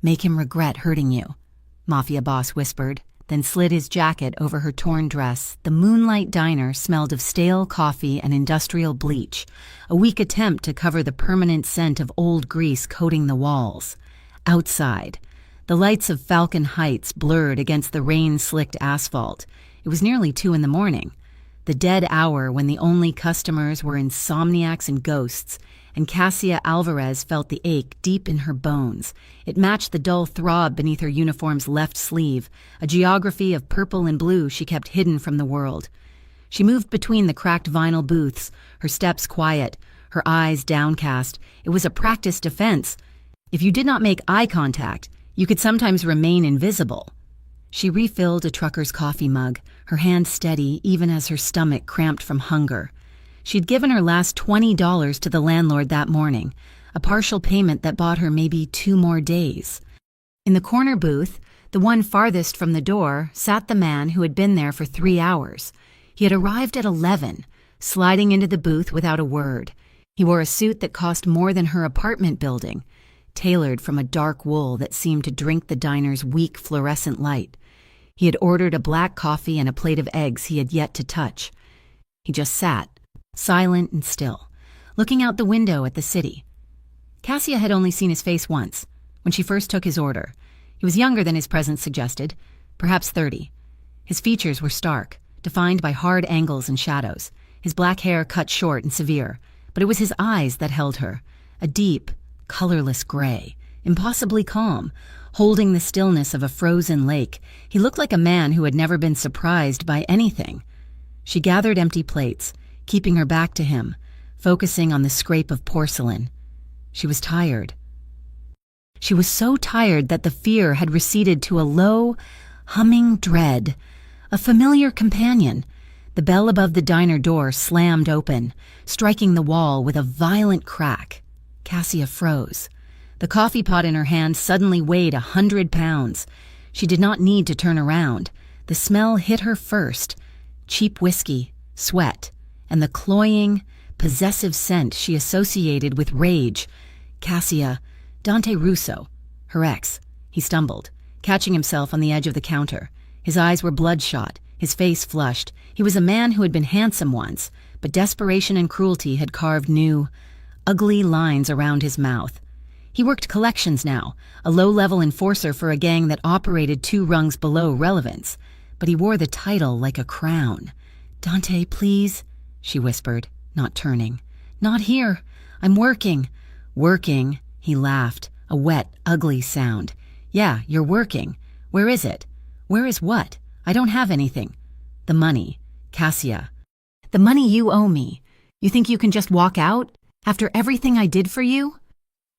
Make him regret hurting you," Mafia boss whispered, then slid his jacket over her torn dress. The Moonlight Diner smelled of stale coffee and industrial bleach, a weak attempt to cover the permanent scent of old grease coating the walls. Outside, the lights of Falcon Heights blurred against the rain-slicked asphalt. It was nearly 2 in the morning, the dead hour when the only customers were insomniacs and ghosts, and Cassia Alvarez felt the ache deep in her bones. It matched the dull throb beneath her uniform's left sleeve, a geography of purple and blue she kept hidden from the world. She moved between the cracked vinyl booths, her steps quiet, her eyes downcast. It was a practiced defense. If you did not make eye contact, you could sometimes remain invisible. She refilled a trucker's coffee mug, her hand steady even as her stomach cramped from hunger. She'd given her last $20 to the landlord that morning, a partial payment that bought her maybe 2 more days. In the corner booth, the one farthest from the door, sat the man who had been there for 3 hours. He had arrived at 11, sliding into the booth without a word. He wore a suit that cost more than her apartment building, tailored from a dark wool that seemed to drink the diner's weak fluorescent light. He had ordered a black coffee and a plate of eggs he had yet to touch. He just sat, silent and still, looking out the window at the city. Cassia had only seen his face once, when she first took his order. He was younger than his presence suggested, perhaps 30. His features were stark, defined by hard angles and shadows, his black hair cut short and severe, but it was his eyes that held her, a deep, colorless gray, impossibly calm, holding the stillness of a frozen lake. He looked like a man who had never been surprised by anything. She gathered empty plates, keeping her back to him, focusing on the scrape of porcelain. She was tired. She was so tired that the fear had receded to a low, humming dread, a familiar companion. The bell above the diner door slammed open, striking the wall with a violent crack. Cassia froze. The coffee pot in her hand suddenly weighed 100 pounds. She did not need to turn around. The smell hit her first: cheap whiskey, sweat, and the cloying, possessive scent she associated with rage. Cassia, Dante Russo, her ex. He stumbled, catching himself on the edge of the counter. His eyes were bloodshot, his face flushed. He was a man who had been handsome once, but desperation and cruelty had carved new, ugly lines around his mouth. He worked collections now, a low-level enforcer for a gang that operated 2 rungs below relevance, but he wore the title like a crown. "Dante, please," she whispered, not turning. "Not here. I'm working." "Working?" He laughed, a wet, ugly sound. "Yeah, you're working. Where is it?" "Where is what? I don't have anything." "The money, Cassia." "The money you owe me. You think you can just walk out? After everything I did for you?"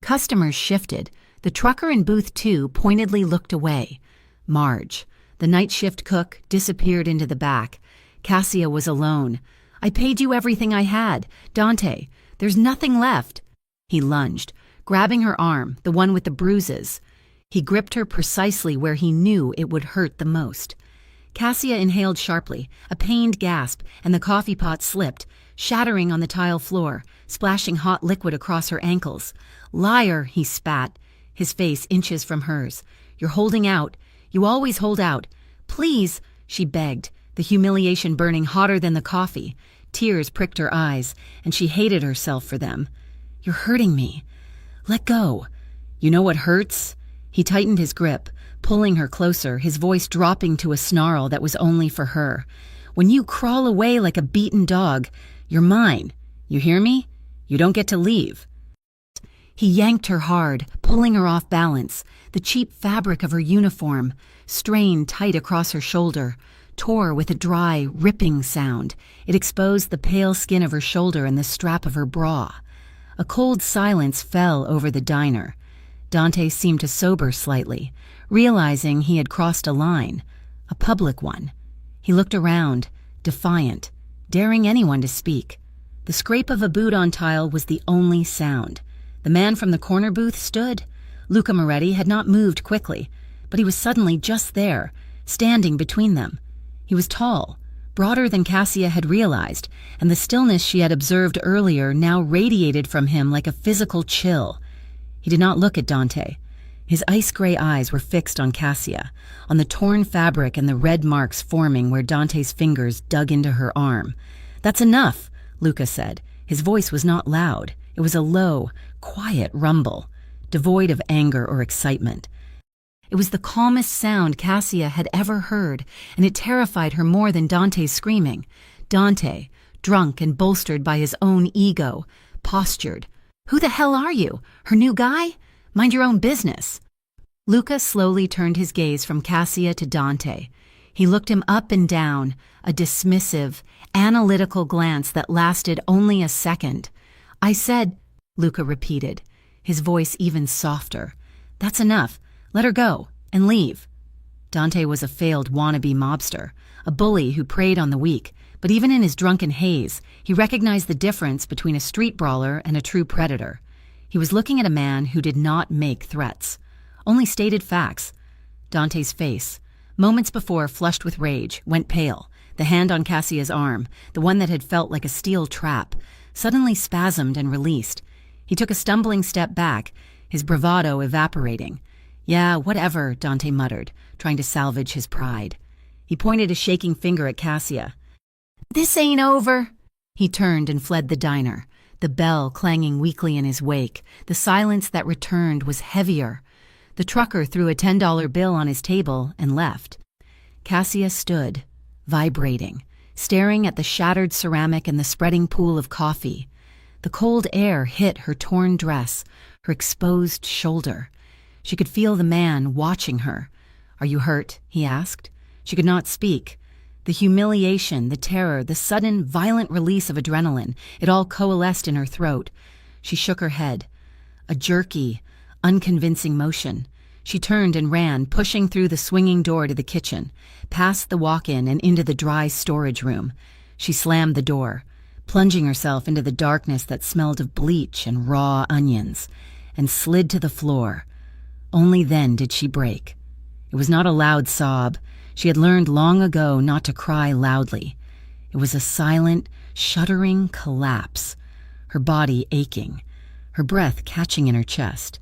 Customers shifted. The trucker in booth 2 pointedly looked away. Marge, the night shift cook, disappeared into the back. Cassia was alone. "I paid you everything I had. Dante, there's nothing left." He lunged, grabbing her arm, the one with the bruises. He gripped her precisely where he knew it would hurt the most. Cassia inhaled sharply, a pained gasp, and the coffee pot slipped, shattering on the tile floor, splashing hot liquid across her ankles. "Liar," he spat, his face inches from hers. "You're holding out. You always hold out. Please," she begged, the humiliation burning hotter than the coffee. Tears pricked her eyes, and she hated herself for them. "You're hurting me. Let go." "You know what hurts?" He tightened his grip, pulling her closer, his voice dropping to a snarl that was only for her. "When you crawl away like a beaten dog, you're mine. You hear me? You don't get to leave." He yanked her hard, pulling her off balance. The cheap fabric of her uniform, strained tight across her shoulder, tore with a dry, ripping sound. It exposed the pale skin of her shoulder and the strap of her bra. A cold silence fell over the diner. Dante seemed to sober slightly, realizing he had crossed a line, a public one. He looked around, defiant, daring anyone to speak. The scrape of a boot on tile was the only sound. The man from the corner booth stood. Luca Moretti had not moved quickly, but he was suddenly just there, standing between them. He was tall, broader than Cassia had realized, and the stillness she had observed earlier now radiated from him like a physical chill. He did not look at Dante. His ice-gray eyes were fixed on Cassia, on the torn fabric and the red marks forming where Dante's fingers dug into her arm. "That's enough," Luca said. His voice was not loud. It was a low, quiet rumble, devoid of anger or excitement. It was the calmest sound Cassia had ever heard, and it terrified her more than Dante's screaming. Dante, drunk and bolstered by his own ego, postured. "Who the hell are you? Her new guy? Mind your own business." Luca slowly turned his gaze from Cassia to Dante. He looked him up and down, a dismissive, analytical glance that lasted only a second. "I said," Luca repeated, his voice even softer. "That's enough. Let her go, and leave." Dante was a failed wannabe mobster, a bully who preyed on the weak, but even in his drunken haze, he recognized the difference between a street brawler and a true predator. He was looking at a man who did not make threats, only stated facts. Dante's face, moments before flushed with rage, went pale. The hand on Cassia's arm, the one that had felt like a steel trap, suddenly spasmed and released. He took a stumbling step back, his bravado evaporating. "Yeah, whatever," Dante muttered, trying to salvage his pride. He pointed a shaking finger at Cassia. "This ain't over." He turned and fled the diner, the bell clanging weakly in his wake. The silence that returned was heavier. The trucker threw a $10 bill on his table and left. Cassia stood, vibrating, staring at the shattered ceramic and the spreading pool of coffee. The cold air hit her torn dress, her exposed shoulder. She could feel the man watching her. "Are you hurt?" he asked. She could not speak. The humiliation, the terror, the sudden, violent release of adrenaline, it all coalesced in her throat. She shook her head. A jerky, unconvincing motion. She turned and ran, pushing through the swinging door to the kitchen, past the walk-in and into the dry storage room. She slammed the door, plunging herself into the darkness that smelled of bleach and raw onions, and slid to the floor. Only then did she break. It was not a loud sob. She had learned long ago not to cry loudly. It was a silent, shuddering collapse, her body aching, her breath catching in her chest.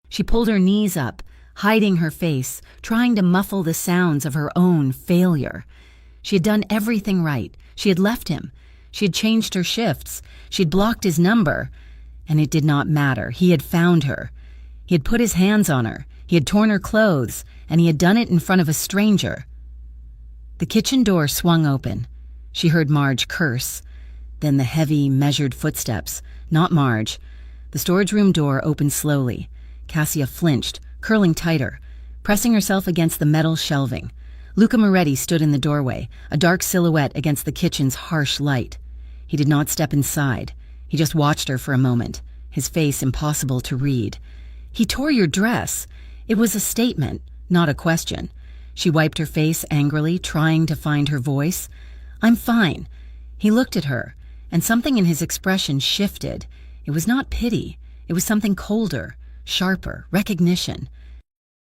She pulled her knees up, hiding her face, trying to muffle the sounds of her own failure. She had done everything right. She had left him. She had changed her shifts. She had blocked his number. And it did not matter. He had found her. He had put his hands on her. He had torn her clothes, and he had done it in front of a stranger. The kitchen door swung open. She heard Marge curse. Then the heavy, measured footsteps. Not Marge. The storage room door opened slowly. Cassia flinched, curling tighter, pressing herself against the metal shelving. Luca Moretti stood in the doorway, a dark silhouette against the kitchen's harsh light. He did not step inside. He just watched her for a moment, his face impossible to read. "He tore your dress." It was a statement, not a question. She wiped her face angrily, trying to find her voice. "I'm fine." He looked at her, and something in his expression shifted. It was not pity. It was something colder, sharper, recognition.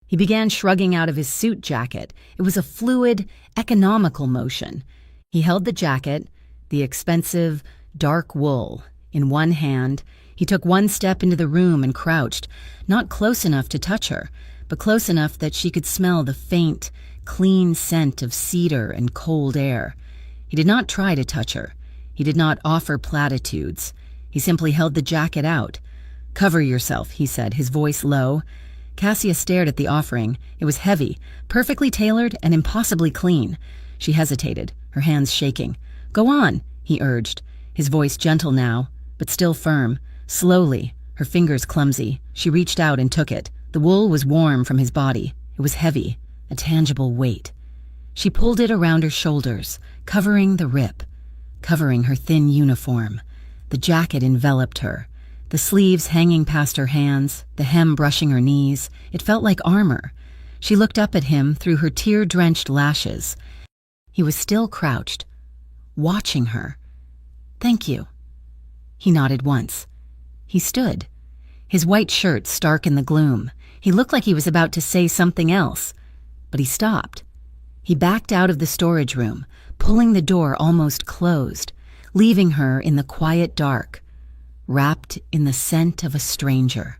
He began shrugging out of his suit jacket. It was a fluid, economical motion. He held the jacket, the expensive, dark wool, in one hand. He took one step into the room and crouched, not close enough to touch her, but close enough that she could smell the faint, clean scent of cedar and cold air. He did not try to touch her. He did not offer platitudes. He simply held the jacket out. "Cover yourself," he said, his voice low. Cassia stared at the offering. It was heavy, perfectly tailored, and impossibly clean. She hesitated, her hands shaking. "Go on," he urged, his voice gentle now, but still firm. Slowly, her fingers clumsy, she reached out and took it. The wool was warm from his body. It was heavy, a tangible weight. She pulled it around her shoulders, covering the rip, covering her thin uniform. The jacket enveloped her, the sleeves hanging past her hands, the hem brushing her knees. It felt like armor. She looked up at him through her tear-drenched lashes. He was still crouched, watching her. "Thank you." He nodded once. He stood, his white shirt stark in the gloom. He looked like he was about to say something else, but he stopped. He backed out of the storage room, pulling the door almost closed, leaving her in the quiet dark, wrapped in the scent of a stranger.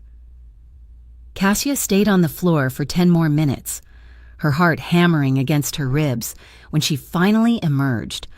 Cassia stayed on the floor for 10 more minutes, her heart hammering against her ribs, when she finally emerged.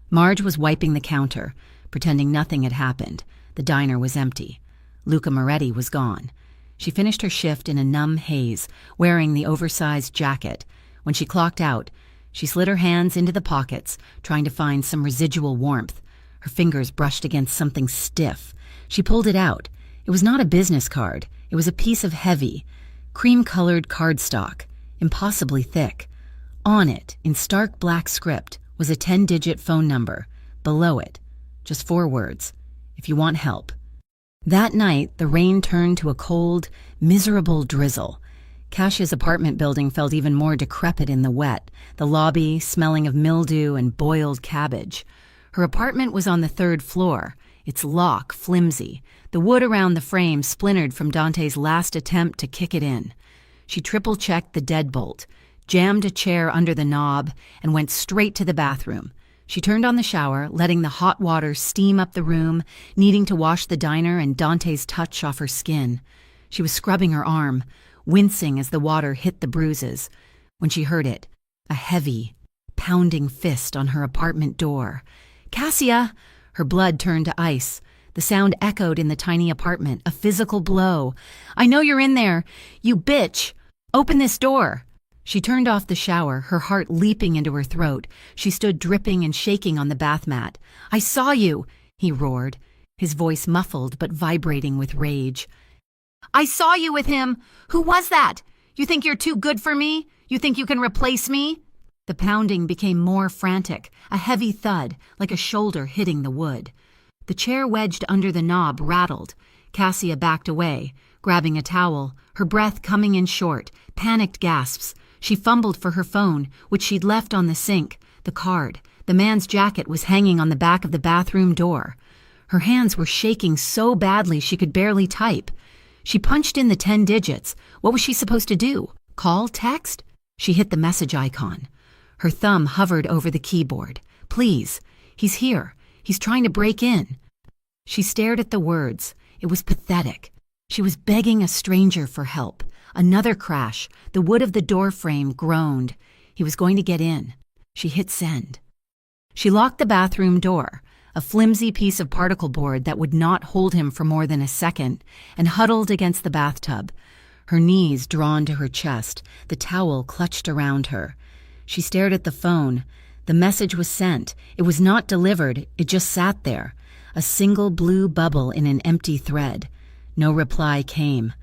Marge was wiping the counter, pretending nothing had happened. The diner was empty. Luca Moretti was gone. She finished her shift in a numb haze, wearing the oversized jacket. When she clocked out, she slid her hands into the pockets, trying to find some residual warmth. Her fingers brushed against something stiff. She pulled it out. It was not a business card. It was a piece of heavy, cream-colored cardstock, impossibly thick. On it, in stark black script, was a 10-digit phone number. Below it, just 4 words: if you want help. That night, the rain turned to a cold, miserable drizzle. Cassia's apartment building felt even more decrepit in the wet, the lobby smelling of mildew and boiled cabbage. Her apartment was on the 3rd floor, its lock flimsy, the wood around the frame splintered from Dante's last attempt to kick it in. She triple-checked the deadbolt, jammed a chair under the knob, and went straight to the bathroom. She turned on the shower, letting the hot water steam up the room, needing to wash the diner and Dante's touch off her skin. She was scrubbing her arm, wincing as the water hit the bruises, when she heard it, a heavy, pounding fist on her apartment door. "Cassia!" Her blood turned to ice. The sound echoed in the tiny apartment, a physical blow. "I know you're in there! You bitch! Open this door!" She turned off the shower, her heart leaping into her throat. She stood dripping and shaking on the bath mat. "I saw you!" he roared, his voice muffled but vibrating with rage. "I saw you with him! Who was that? You think you're too good for me? You think you can replace me?" The pounding became more frantic, a heavy thud, like a shoulder hitting the wood. The chair wedged under the knob rattled. Cassia backed away, grabbing a towel, her breath coming in short, panicked gasps. She fumbled for her phone, which she'd left on the sink, the card. The man's jacket was hanging on the back of the bathroom door. Her hands were shaking so badly she could barely type. She punched in the 10 digits. What was she supposed to do? Call? Text? She hit the message icon. Her thumb hovered over the keyboard. "Please, he's here. He's trying to break in." She stared at the words. It was pathetic. She was begging a stranger for help. Another crash. The wood of the door frame groaned. He was going to get in. She hit send. She locked the bathroom door, a flimsy piece of particle board that would not hold him for more than a second, and huddled against the bathtub, her knees drawn to her chest, the towel clutched around her. She stared at the phone. The message was sent. It was not delivered. It just sat there, a single blue bubble in an empty thread. No reply came.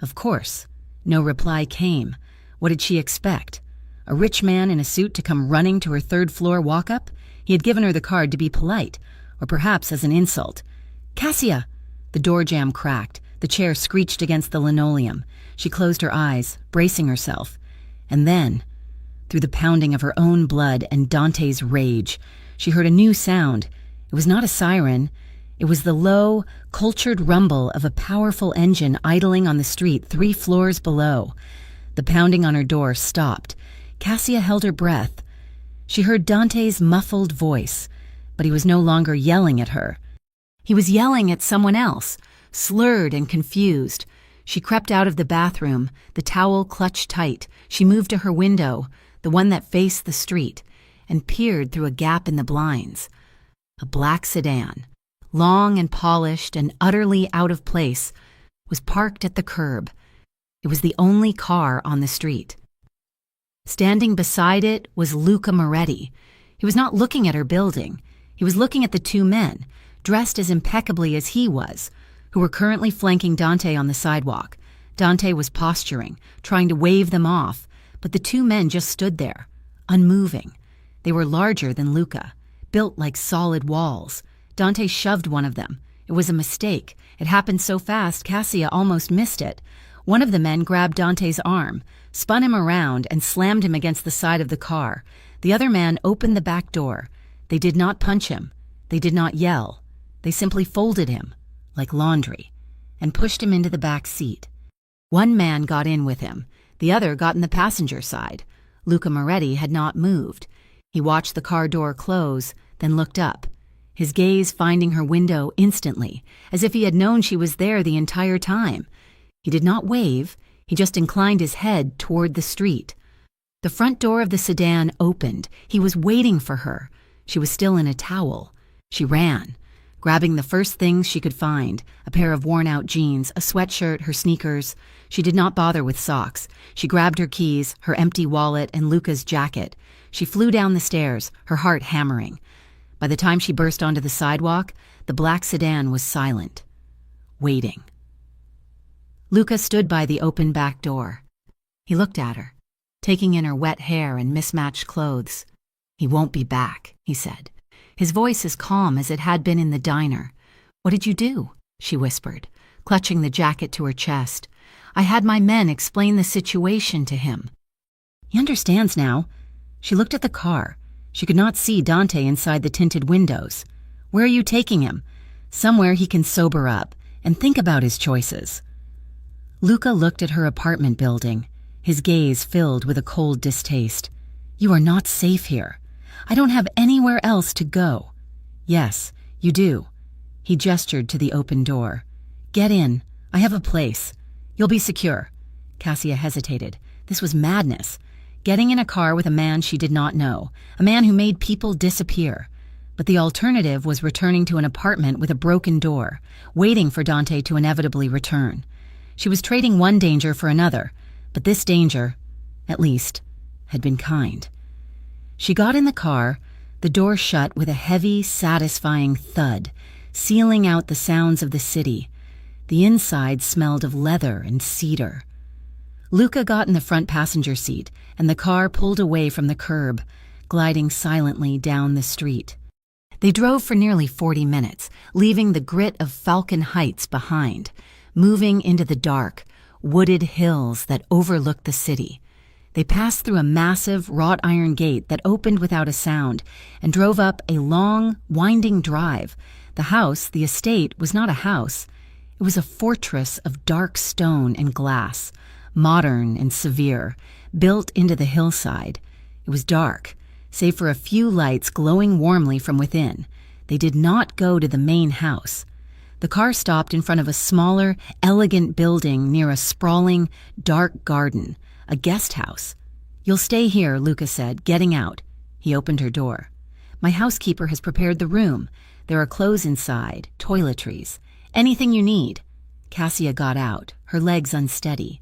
Of course, no reply came. What did she expect? A rich man in a suit to come running to her 3rd-floor walk-up? He had given her the card to be polite, or perhaps as an insult. "Cassia!" The door jamb cracked. The chair screeched against the linoleum. She closed her eyes, bracing herself. And then, through the pounding of her own blood and Dante's rage, she heard a new sound. It was not a siren. It was the low, cultured rumble of a powerful engine idling on the street 3 floors below. The pounding on her door stopped. Cassia held her breath. She heard Dante's muffled voice, but he was no longer yelling at her. He was yelling at someone else, slurred and confused. She crept out of the bathroom, the towel clutched tight. She moved to her window, the one that faced the street, and peered through a gap in the blinds. A black sedan, long and polished and utterly out of place, was parked at the curb. It was the only car on the street. Standing beside it was Luca Moretti. He was not looking at her building. He was looking at the 2 men, dressed as impeccably as he was, who were currently flanking Dante on the sidewalk. Dante was posturing, trying to wave them off, but the 2 men just stood there, unmoving. They were larger than Luca, built like solid walls. Dante shoved one of them. It was a mistake. It happened so fast, Cassia almost missed it. One of the men grabbed Dante's arm, spun him around, and slammed him against the side of the car. The other man opened the back door. They did not punch him. They did not yell. They simply folded him, like laundry, and pushed him into the back seat. One man got in with him. The other got in the passenger side. Luca Moretti had not moved. He watched the car door close, then looked up, his gaze finding her window instantly, as if he had known she was there the entire time. He did not wave, he just inclined his head toward the street. The front door of the sedan opened. He was waiting for her. She was still in a towel. She ran, grabbing the first things she could find, a pair of worn-out jeans, a sweatshirt, her sneakers. She did not bother with socks. She grabbed her keys, her empty wallet, and Luca's jacket. She flew down the stairs, her heart hammering. By the time she burst onto the sidewalk, the black sedan was silent, waiting. Luca stood by the open back door. He looked at her, taking in her wet hair and mismatched clothes. "He won't be back," he said, his voice as calm as it had been in the diner. "What did you do?" she whispered, clutching the jacket to her chest. "I had my men explain the situation to him." "He understands now." She looked at the car. She could not see Dante inside the tinted windows. "Where are you taking him?" "Somewhere he can sober up and think about his choices." Luca looked at her apartment building, his gaze filled with a cold distaste. "You are not safe here. I don't have anywhere else to go." "Yes, you do." He gestured to the open door. "Get in. I have a place. You'll be secure." Cassia hesitated. This was madness. Getting in a car with a man she did not know, a man who made people disappear. But the alternative was returning to an apartment with a broken door, waiting for Dante to inevitably return. She was trading one danger for another, but this danger, at least, had been kind. She got in the car, the door shut with a heavy, satisfying thud, sealing out the sounds of the city. The inside smelled of leather and cedar. Luca got in the front passenger seat, and the car pulled away from the curb, gliding silently down the street. They drove for nearly 40 minutes, leaving the grit of Falcon Heights behind, moving into the dark, wooded hills that overlooked the city. They passed through a massive wrought iron gate that opened without a sound and drove up a long, winding drive. The house, the estate, was not a house. It was a fortress of dark stone and glass, modern and severe, built into the hillside. It was dark, save for a few lights glowing warmly from within. They did not go to the main house. The car stopped in front of a smaller, elegant building near a sprawling, dark garden, a guest house. "You'll stay here," Luca said, getting out. He opened her door. "My housekeeper has prepared the room. There are clothes inside, toiletries, anything you need." Cassia got out, her legs unsteady.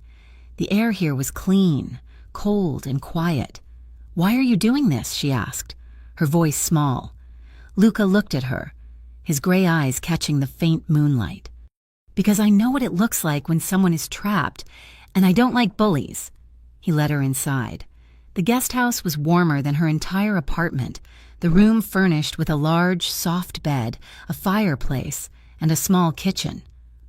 The air here was clean, cold, and quiet. "Why are you doing this?" she asked, her voice small. Luca looked at her, his gray eyes catching the faint moonlight. "Because I know what it looks like when someone is trapped, and I don't like bullies." He led her inside. The guest house was warmer than her entire apartment, the room furnished with a large, soft bed, a fireplace, and a small kitchen.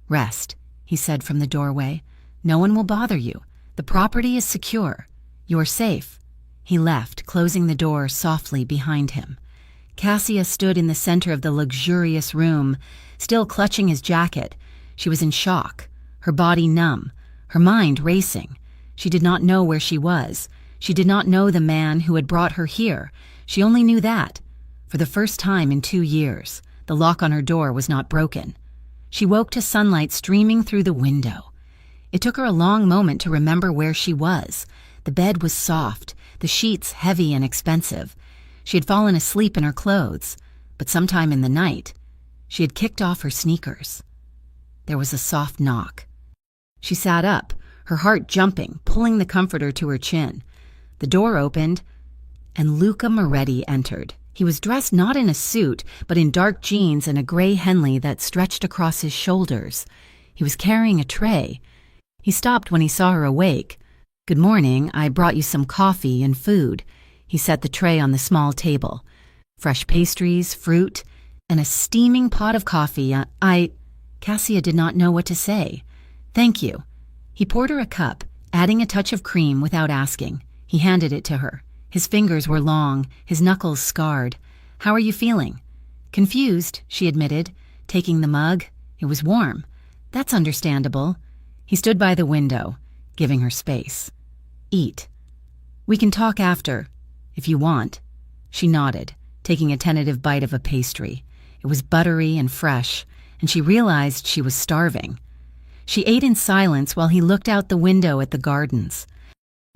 "Rest," he said from the doorway. "No one will bother you. The property is secure. You are safe." He left, closing the door softly behind him. Cassia stood in the center of the luxurious room, still clutching his jacket. She was in shock, her body numb, her mind racing. She did not know where she was. She did not know the man who had brought her here. She only knew that, for the first time in 2 years, the lock on her door was not broken. She woke to sunlight streaming through the window. It took her a long moment to remember where she was. The bed was soft, the sheets heavy and expensive. She had fallen asleep in her clothes, but sometime in the night, she had kicked off her sneakers. There was a soft knock. She sat up, her heart jumping, pulling the comforter to her chin. The door opened, and Luca Moretti entered. He was dressed not in a suit, but in dark jeans and a gray Henley that stretched across his shoulders. He was carrying a tray. He stopped when he saw her awake. "Good morning, I brought you some coffee and food." He set the tray on the small table. Fresh pastries, fruit, and a steaming pot of coffee. Cassia did not know what to say. "Thank you." He poured her a cup, adding a touch of cream without asking. He handed it to her. His fingers were long, his knuckles scarred. "How are you feeling?" "Confused," she admitted, taking the mug. It was warm. "That's understandable." He stood by the window, giving her space. "Eat. We can talk after, if you want." She nodded, taking a tentative bite of a pastry. It was buttery and fresh, and she realized she was starving. She ate in silence while he looked out the window at the gardens.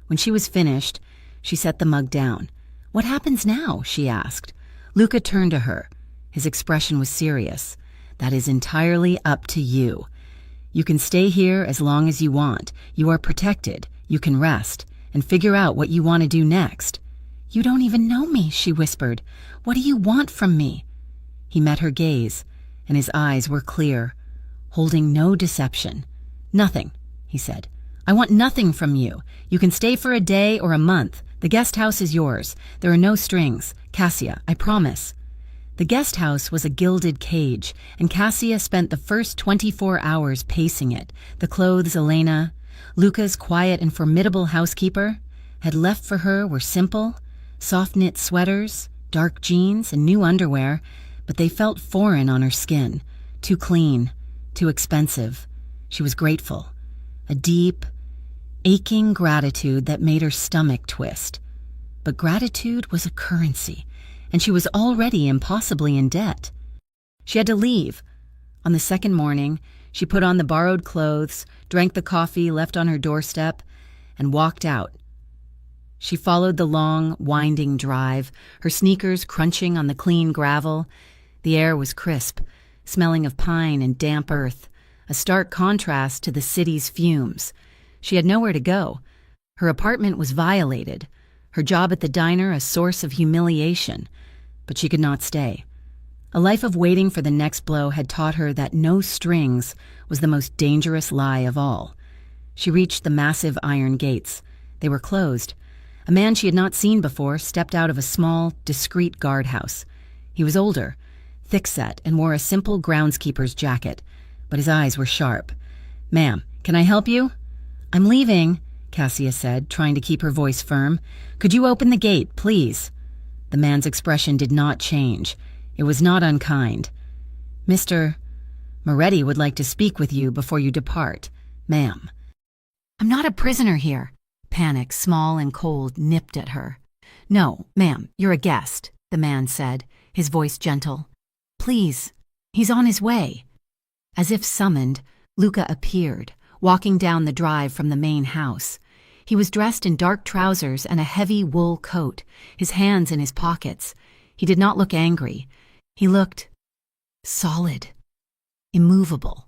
When she was finished, she set the mug down. "What happens now?" she asked. Luca turned to her. His expression was serious. "That is entirely up to you. You can stay here as long as you want. You are protected. You can rest and figure out what you want to do next." "You don't even know me," she whispered. "What do you want from me?" He met her gaze, and his eyes were clear, holding no deception. "Nothing," he said. "I want nothing from you. You can stay for a day or a month. The guest house is yours. There are no strings. Cassia, I promise." The guest house was a gilded cage, and Cassia spent the first 24 hours pacing it. The clothes Elena, Luca's quiet and formidable housekeeper, had left for her were simple, soft-knit sweaters, dark jeans, and new underwear, but they felt foreign on her skin, too clean, too expensive. She was grateful, a deep, aching gratitude that made her stomach twist. But gratitude was a currency, and she was already impossibly in debt. She had to leave. On the second morning, she put on the borrowed clothes, drank the coffee left on her doorstep, and walked out. She followed the long, winding drive, her sneakers crunching on the clean gravel. The air was crisp, smelling of pine and damp earth, a stark contrast to the city's fumes. She had nowhere to go. Her apartment was violated, her job at the diner a source of humiliation, but she could not stay. A life of waiting for the next blow had taught her that no strings was the most dangerous lie of all. She reached the massive iron gates. They were closed. A man she had not seen before stepped out of a small, discreet guardhouse. He was older, thick-set, and wore a simple groundskeeper's jacket, but his eyes were sharp. "Ma'am, can I help you?" "I'm leaving," Cassia said, trying to keep her voice firm. "Could you open the gate, please?" The man's expression did not change. It was not unkind. "Mr. Moretti would like to speak with you before you depart, ma'am." "I'm not a prisoner here." Panic, small and cold, nipped at her. "No, ma'am, you're a guest," the man said, his voice gentle. "Please, he's on his way." As if summoned, Luca appeared, walking down the drive from the main house. He was dressed in dark trousers and a heavy wool coat, his hands in his pockets. He did not look angry. He looked solid, immovable.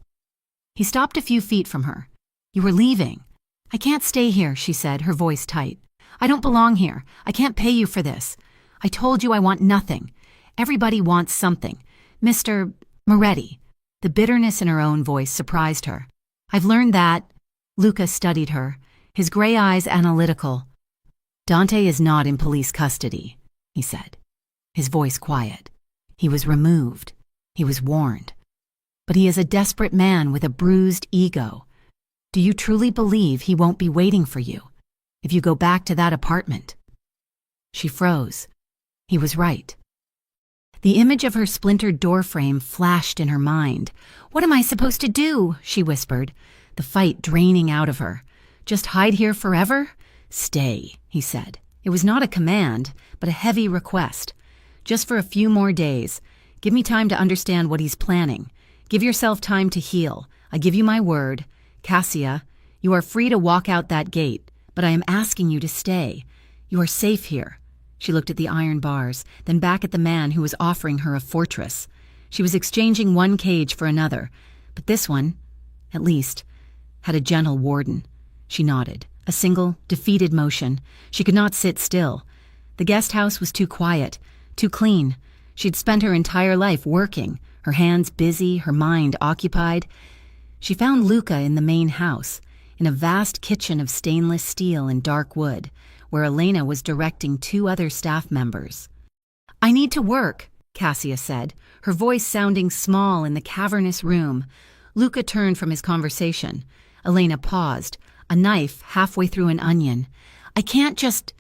He stopped a few feet from her. "You were leaving." "I can't stay here," she said, her voice tight. "I don't belong here. I can't pay you for this. I told you I want nothing. Everybody wants something. Mr. Moretti." The bitterness in her own voice surprised her. "I've learned that." Luca studied her, his gray eyes analytical. "Dante is not in police custody," he said, his voice quiet. "He was removed. He was warned. But he is a desperate man with a bruised ego. Do you truly believe he won't be waiting for you if you go back to that apartment?" She froze. He was right. The image of her splintered doorframe flashed in her mind. "What am I supposed to do?" she whispered, the fight draining out of her. "Just hide here forever?" "Stay," he said. It was not a command, but a heavy request. "Just for a few more days. Give me time to understand what he's planning. Give yourself time to heal. I give you my word. Cassia, you are free to walk out that gate, but I am asking you to stay. You are safe here." She looked at the iron bars, then back at the man who was offering her a fortress. She was exchanging one cage for another, but this one, at least, had a gentle warden. She nodded, a single, defeated motion. She could not sit still. The guest house was too quiet, too clean. She'd spent her entire life working, her hands busy, her mind occupied. She found Luca in the main house, in a vast kitchen of stainless steel and dark wood, where Elena was directing 2 other staff members. "I need to work," Cassia said, her voice sounding small in the cavernous room. Luca turned from his conversation. Elena paused, a knife halfway through an onion. "I can't just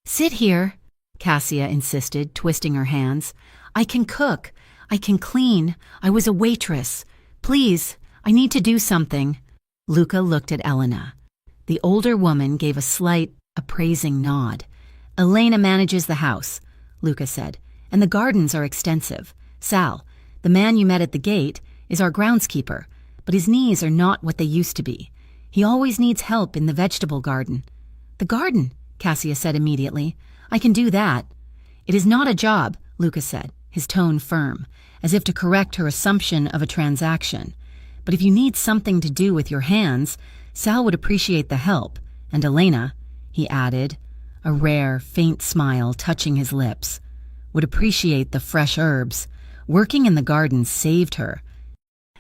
sit here," Cassia insisted, twisting her hands. "I can cook. I can clean. I was a waitress. Please, I need to do something." Luca looked at Elena. The older woman gave a slight, appraising nod. "Elena manages the house," Luca said, "and the gardens are extensive. Sal, the man you met at the gate, is our groundskeeper, but his knees are not what they used to be. He always needs help in the vegetable garden." "The garden," Cassia said immediately. "I can do that." "It is not a job," Luca said, his tone firm, as if to correct her assumption of a transaction. "But if you need something to do with your hands, Sal would appreciate the help. And Elena," he added, a rare, faint smile touching his lips, "would appreciate the fresh herbs. Working in the garden saved her.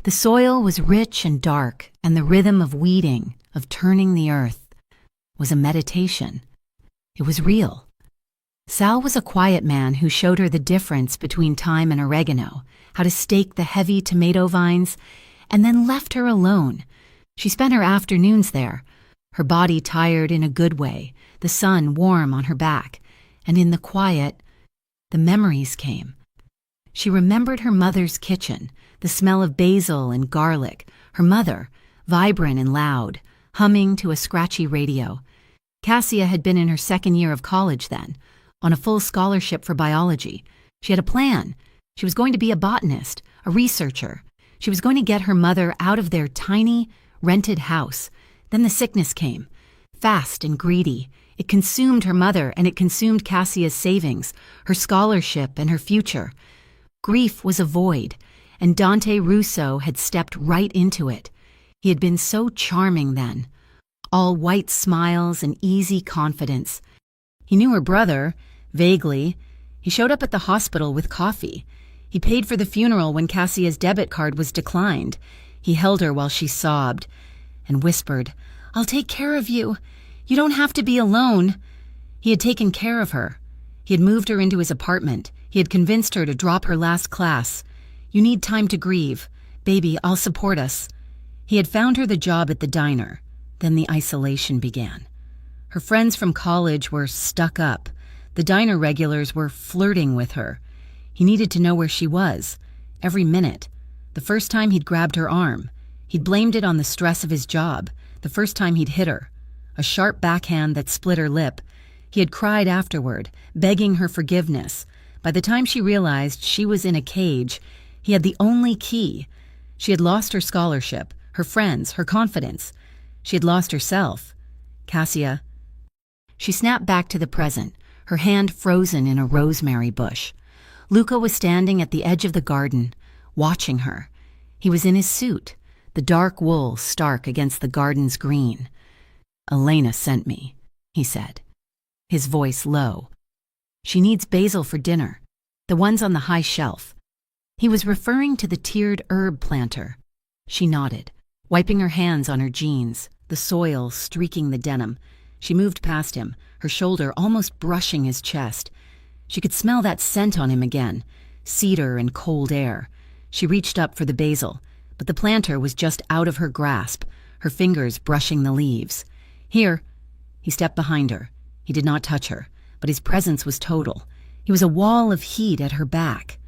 The soil was rich and dark, and the rhythm of weeding, of turning the earth, was a meditation. It was real." Sal was a quiet man who showed her the difference between thyme and oregano, how to stake the heavy tomato vines, and then left her alone. She spent her afternoons there, her body tired in a good way, the sun warm on her back, and in the quiet, the memories came. She remembered her mother's kitchen, the smell of basil and garlic, her mother, vibrant and loud, humming to a scratchy radio. Cassia had been in her second year of college then, on a full scholarship for biology. She had a plan. She was going to be a botanist, a researcher. She was going to get her mother out of their tiny, rented house. Then the sickness came, fast and greedy. It consumed her mother, and it consumed Cassia's savings, her scholarship, and her future. Grief was a void, and Dante Russo had stepped right into it. He had been so charming then, all white smiles and easy confidence. He knew her brother, vaguely. He showed up at the hospital with coffee. He paid for the funeral when Cassia's debit card was declined. He held her while she sobbed and whispered, "I'll take care of you. You don't have to be alone." He had taken care of her. He had moved her into his apartment. He had convinced her to drop her last class. "You need time to grieve. Baby, I'll support us." He had found her the job at the diner. Then the isolation began. Her friends from college were stuck up. The diner regulars were flirting with her. He needed to know where she was, every minute. The first time he'd grabbed her arm. He'd blamed it on the stress of his job. The first time he'd hit her. A sharp backhand that split her lip. He had cried afterward, begging her forgiveness. By the time she realized she was in a cage, he had the only key. She had lost her scholarship, her friends, her confidence. She had lost herself. "Cassia." She snapped back to the present, her hand frozen in a rosemary bush. Luca was standing at the edge of the garden, watching her. He was in his suit, the dark wool stark against the garden's green. "Elena sent me," he said, his voice low. "She needs basil for dinner, the ones on the high shelf." He was referring to the tiered herb planter. She nodded, wiping her hands on her jeans, the soil streaking the denim. She moved past him, her shoulder almost brushing his chest. She could smell that scent on him again, cedar and cold air. She reached up for the basil, but the planter was just out of her grasp, her fingers brushing the leaves. "Here." He stepped behind her. He did not touch her, but his presence was total. He was a wall of heat at her back.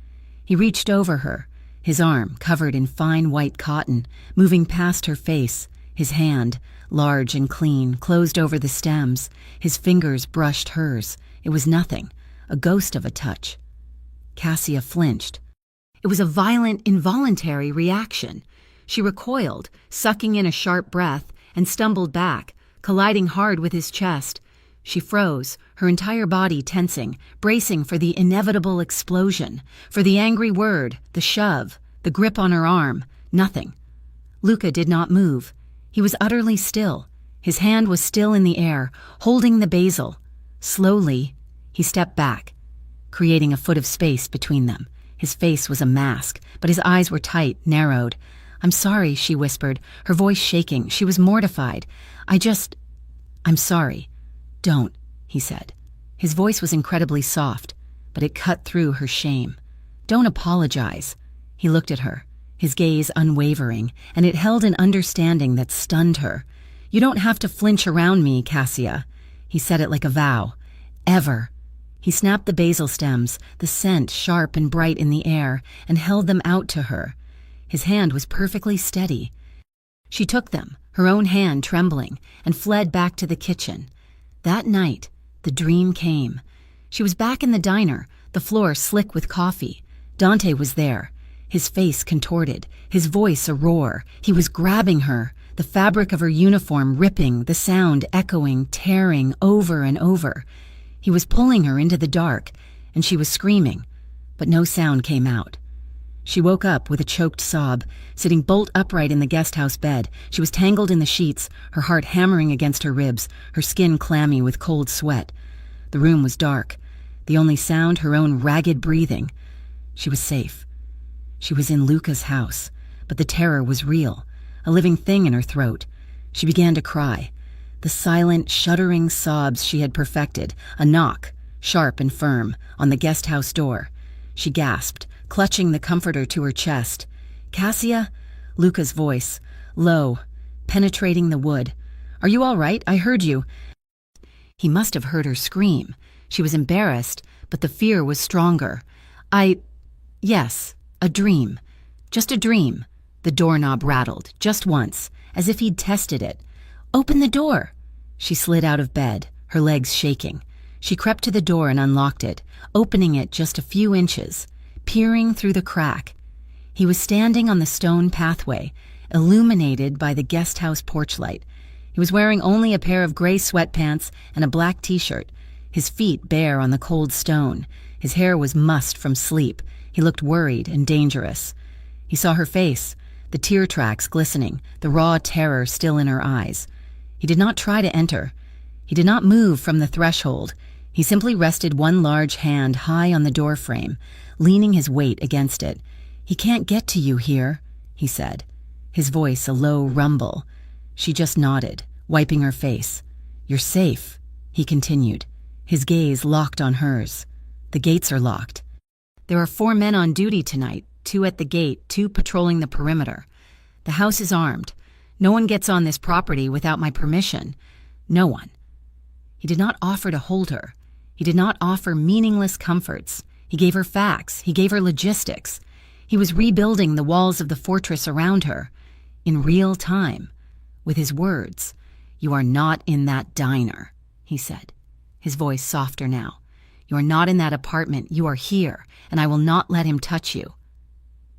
He reached over her, his arm covered in fine white cotton, moving past her face, his hand, large and clean, closed over the stems. His fingers brushed hers. It was nothing, a ghost of a touch. Cassia flinched. It was a violent, involuntary reaction. She recoiled, sucking in a sharp breath, and stumbled back, colliding hard with his chest. She froze, her entire body tensing, bracing for the inevitable explosion, for the angry word, the shove, the grip on her arm. Nothing. Luca did not move. He was utterly still. His hand was still in the air, holding the basil. Slowly, he stepped back, creating a foot of space between them. His face was a mask, but his eyes were tight, narrowed. "I'm sorry," she whispered, her voice shaking. She was mortified. "I'm sorry." "Don't," he said. His voice was incredibly soft, but it cut through her shame. "Don't apologize." He looked at her, his gaze unwavering, and it held an understanding that stunned her. "You don't have to flinch around me, Cassia." He said it like a vow. "Ever." He snapped the basil stems, the scent sharp and bright in the air, and held them out to her. His hand was perfectly steady. She took them, her own hand trembling, and fled back to the kitchen. That night, the dream came. She was back in the diner, the floor slick with coffee. Dante was there. his face contorted, his voice a roar. He was grabbing her, the fabric of her uniform ripping, the sound echoing, tearing over and over. He was pulling her into the dark, and she was screaming, but no sound came out. She woke up with a choked sob, sitting bolt upright in the guesthouse bed. She was tangled in the sheets, her heart hammering against her ribs, her skin clammy with cold sweat. The room was dark, the only sound her own ragged breathing. She was safe. She was in Luca's house, but the terror was real, a living thing in her throat. She began to cry. The silent, shuddering sobs she had perfected, a knock, sharp and firm, on the guesthouse door. She gasped, clutching the comforter to her chest. "Cassia?" Luca's voice, low, penetrating the wood. "Are you all right? I heard you." He must have heard her scream. She was embarrassed, but the fear was stronger. Yes, a dream. Just a dream." The doorknob rattled, just once, as if he'd tested it. "Open the door." She slid out of bed, her legs shaking. She crept to the door and unlocked it, opening it just a few inches, peering through the crack. He was standing on the stone pathway, illuminated by the guesthouse porch light. He was wearing only a pair of gray sweatpants and a black t-shirt, his feet bare on the cold stone. His hair was mussed from sleep. He looked worried and dangerous. He saw her face, the tear tracks glistening, the raw terror still in her eyes. He did not try to enter. He did not move from the threshold. He simply rested one large hand high on the doorframe, leaning his weight against it. "He can't get to you here," he said, his voice a low rumble. She just nodded, wiping her face. "You're safe," he continued, his gaze locked on hers. "The gates are locked. There are 4 men on duty tonight, 2 at the gate, 2 patrolling the perimeter. The house is armed. No one gets on this property without my permission. No one." He did not offer to hold her. He did not offer meaningless comforts. He gave her facts. He gave her logistics. He was rebuilding the walls of the fortress around her, in real time, with his words. "You are not in that diner," he said, his voice softer now. "You are not in that apartment. You are here, and I will not let him touch you."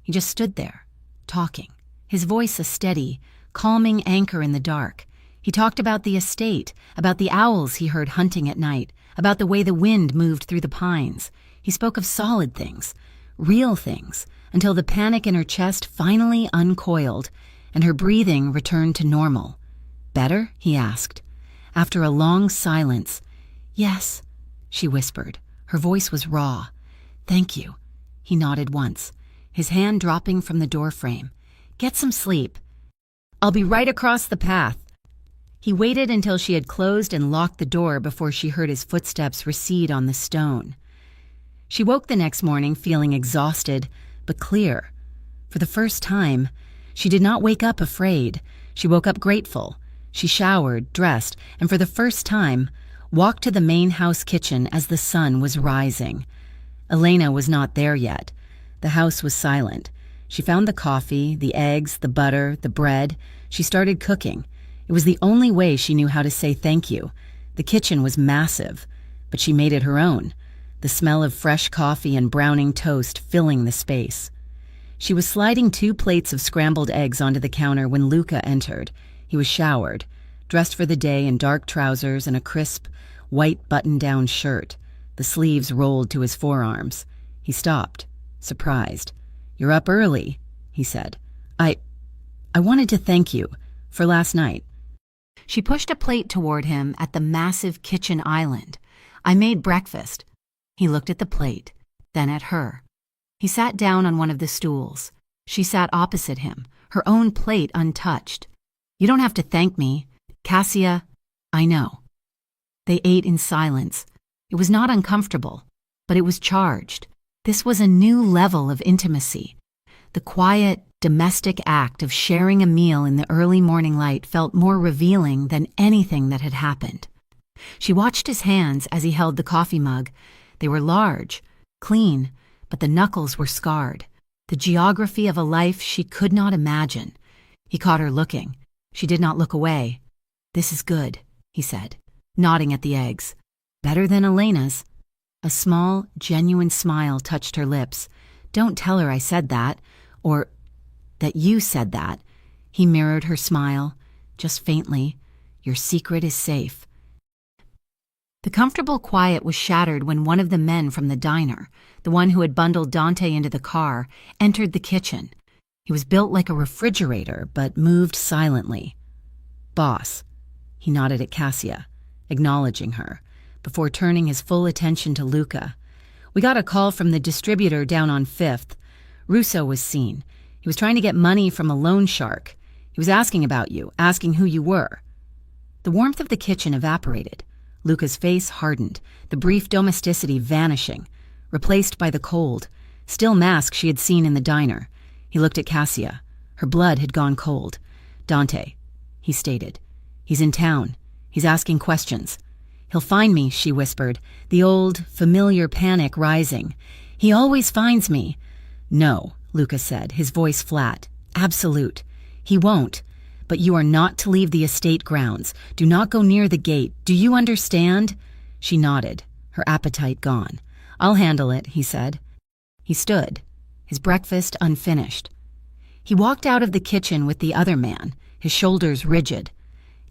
He just stood there, talking, his voice a steady, calming anchor in the dark. He talked about the estate, about the owls he heard hunting at night, about the way the wind moved through the pines. He spoke of solid things, real things, until the panic in her chest finally uncoiled, and her breathing returned to normal. "Better?" he asked. After a long silence, "Yes," she whispered. Her voice was raw. "Thank you." He nodded once, his hand dropping from the doorframe. "Get some sleep. I'll be right across the path." He waited until she had closed and locked the door before she heard his footsteps recede on the stone. She woke the next morning feeling exhausted, but clear. For the first time, she did not wake up afraid. She woke up grateful. She showered, dressed, and for the first time, walked to the main house kitchen as the sun was rising. Elena was not there yet. The house was silent. She found the coffee, the eggs, the butter, the bread. She started cooking. It was the only way she knew how to say thank you. The kitchen was massive, but she made it her own, the smell of fresh coffee and browning toast filling the space. She was sliding 2 plates of scrambled eggs onto the counter when Luca entered. He was showered, dressed for the day in dark trousers and a crisp, white button-down shirt. The sleeves rolled to his forearms. He stopped, surprised. "You're up early," he said. I wanted to thank you for last night." She pushed a plate toward him at the massive kitchen island. "I made breakfast." He looked at the plate, then at her. He sat down on one of the stools. She sat opposite him, her own plate untouched. "You don't have to thank me. Cassia, I know." They ate in silence. It was not uncomfortable, but it was charged. This was a new level of intimacy. The quiet, domestic act of sharing a meal in the early morning light felt more revealing than anything that had happened. She watched his hands as he held the coffee mug. They were large, clean, but the knuckles were scarred. The geography of a life she could not imagine. He caught her looking. She did not look away. "This is good," he said, nodding at the eggs. "Better than Elena's." A small, genuine smile touched her lips. Don't tell her I said that, or that you said that. He mirrored her smile, just faintly. Your secret is safe. The comfortable quiet was shattered when one of the men from the diner, the one who had bundled Dante into the car, entered the kitchen. He was built like a refrigerator, but moved silently. Boss. He nodded at Cassia, acknowledging her, before turning his full attention to Luca. We got a call from the distributor down on 5th. Russo was seen. He was trying to get money from a loan shark. He was asking about you, asking who you were. The warmth of the kitchen evaporated. Luca's face hardened, the brief domesticity vanishing, replaced by the cold, still mask she had seen in the diner. He looked at Cassia. Her blood had gone cold. Dante, he stated. He's in town. He's asking questions. He'll find me, she whispered, the old, familiar panic rising. He always finds me. No, Luca said, his voice flat. Absolute. He won't. But you are not to leave the estate grounds. Do not go near the gate. Do you understand? She nodded, her appetite gone. I'll handle it, he said. He stood, his breakfast unfinished. He walked out of the kitchen with the other man, his shoulders rigid.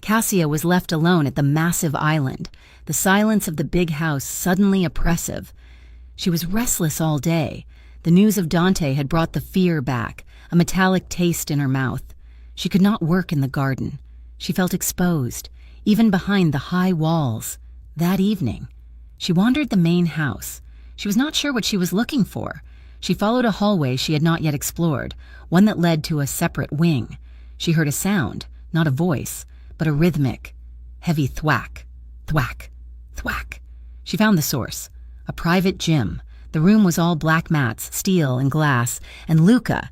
Cassia was left alone at the massive island, the silence of the big house suddenly oppressive. She was restless all day. The news of Dante had brought the fear back, a metallic taste in her mouth. She could not work in the garden. She felt exposed, even behind the high walls. That evening, she wandered the main house. She was not sure what she was looking for. She followed a hallway she had not yet explored, one that led to a separate wing. She heard a sound, not a voice, but a rhythmic, heavy thwack, thwack, thwack. She found the source, a private gym. The room was all black mats, steel and glass, and Luca.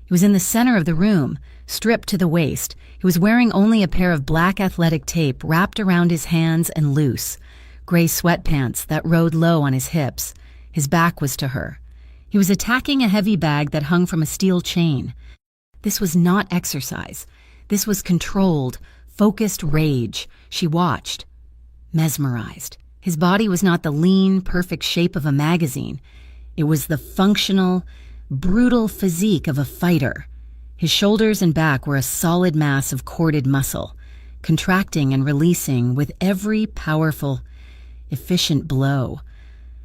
He was in the center of the room, stripped to the waist. He was wearing only a pair of black athletic tape wrapped around his hands and loose, gray sweatpants that rode low on his hips. His back was to her. He was attacking a heavy bag that hung from a steel chain. This was not exercise. This was controlled, focused rage. She watched, mesmerized. His body was not the lean, perfect shape of a magazine. It was the functional, brutal physique of a fighter. His shoulders and back were a solid mass of corded muscle, contracting and releasing with every powerful, efficient blow.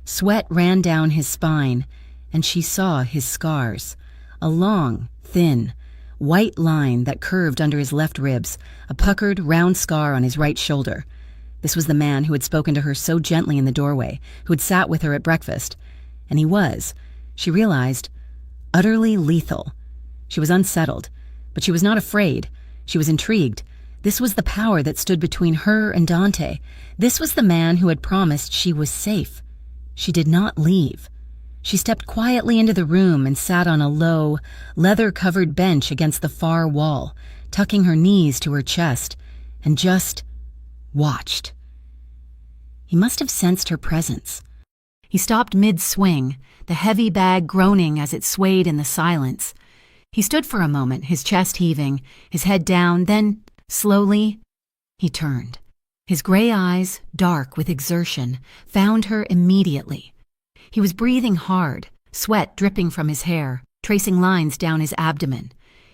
Sweat ran down his spine, and she saw his scars. A long, thin, white line that curved under his left ribs, a puckered, round scar on his right shoulder. This was the man who had spoken to her so gently in the doorway, who had sat with her at breakfast. And he was, she realized, utterly lethal. She was unsettled, but she was not afraid. She was intrigued. This was the power that stood between her and Dante. This was the man who had promised she was safe. She did not leave. She stepped quietly into the room and sat on a low, leather-covered bench against the far wall, tucking her knees to her chest, and just watched. He must have sensed her presence. He stopped mid-swing, the heavy bag groaning as it swayed in the silence. He stood for a moment, his chest heaving, his head down, then, slowly, he turned. His gray eyes, dark with exertion, found her immediately. He was breathing hard, sweat dripping from his hair, tracing lines down his abdomen.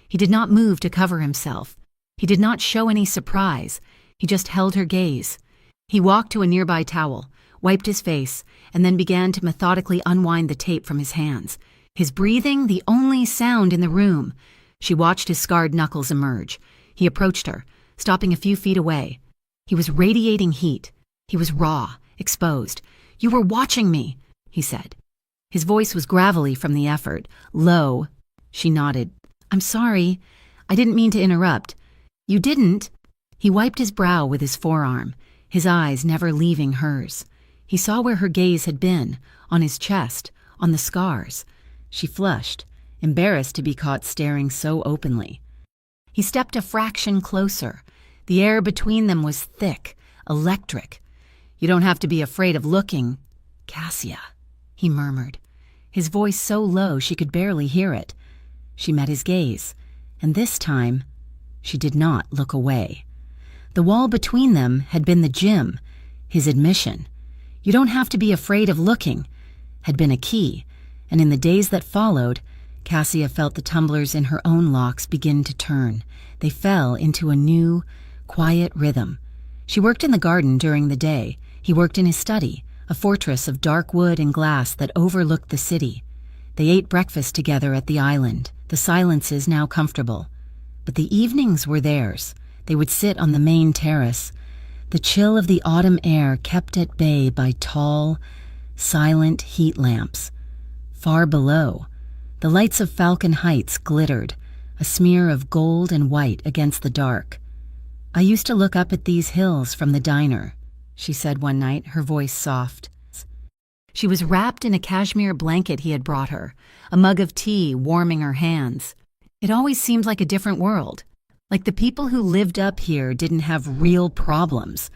He did not move to cover himself. He did not show any surprise. He just held her gaze. He walked to a nearby towel, wiped his face, and then began to methodically unwind the tape from his hands. His breathing, the only sound in the room. She watched his scarred knuckles emerge. He approached her, stopping a few feet away. He was radiating heat. He was raw, exposed. "You were watching me," he said. His voice was gravelly from the effort, low. She nodded. "I'm sorry. I didn't mean to interrupt." "You didn't?" He wiped his brow with his forearm, his eyes never leaving hers. He saw where her gaze had been, on his chest, on the scars. She flushed, embarrassed to be caught staring so openly. He stepped a fraction closer. The air between them was thick, electric. "You don't have to be afraid of looking, Cassia," he murmured, his voice so low she could barely hear it. She met his gaze, and this time, she did not look away. The wall between them had been the gym, his admission. "You don't have to be afraid of looking," had been a key, And in the days that followed, Cassia felt the tumblers in her own locks begin to turn. They fell into a new, quiet rhythm. She worked in the garden during the day. He worked in his study, a fortress of dark wood and glass that overlooked the city. They ate breakfast together at the island, the silences now comfortable. But the evenings were theirs. They would sit on the main terrace, the chill of the autumn air kept at bay by tall, silent heat lamps. Far below, the lights of Falcon Heights glittered, a smear of gold and white against the dark. "I used to look up at these hills from the diner," she said one night, her voice soft. She was wrapped in a cashmere blanket he had brought her, a mug of tea warming her hands. It always seemed like a different world, like the people who lived up here didn't have real problems.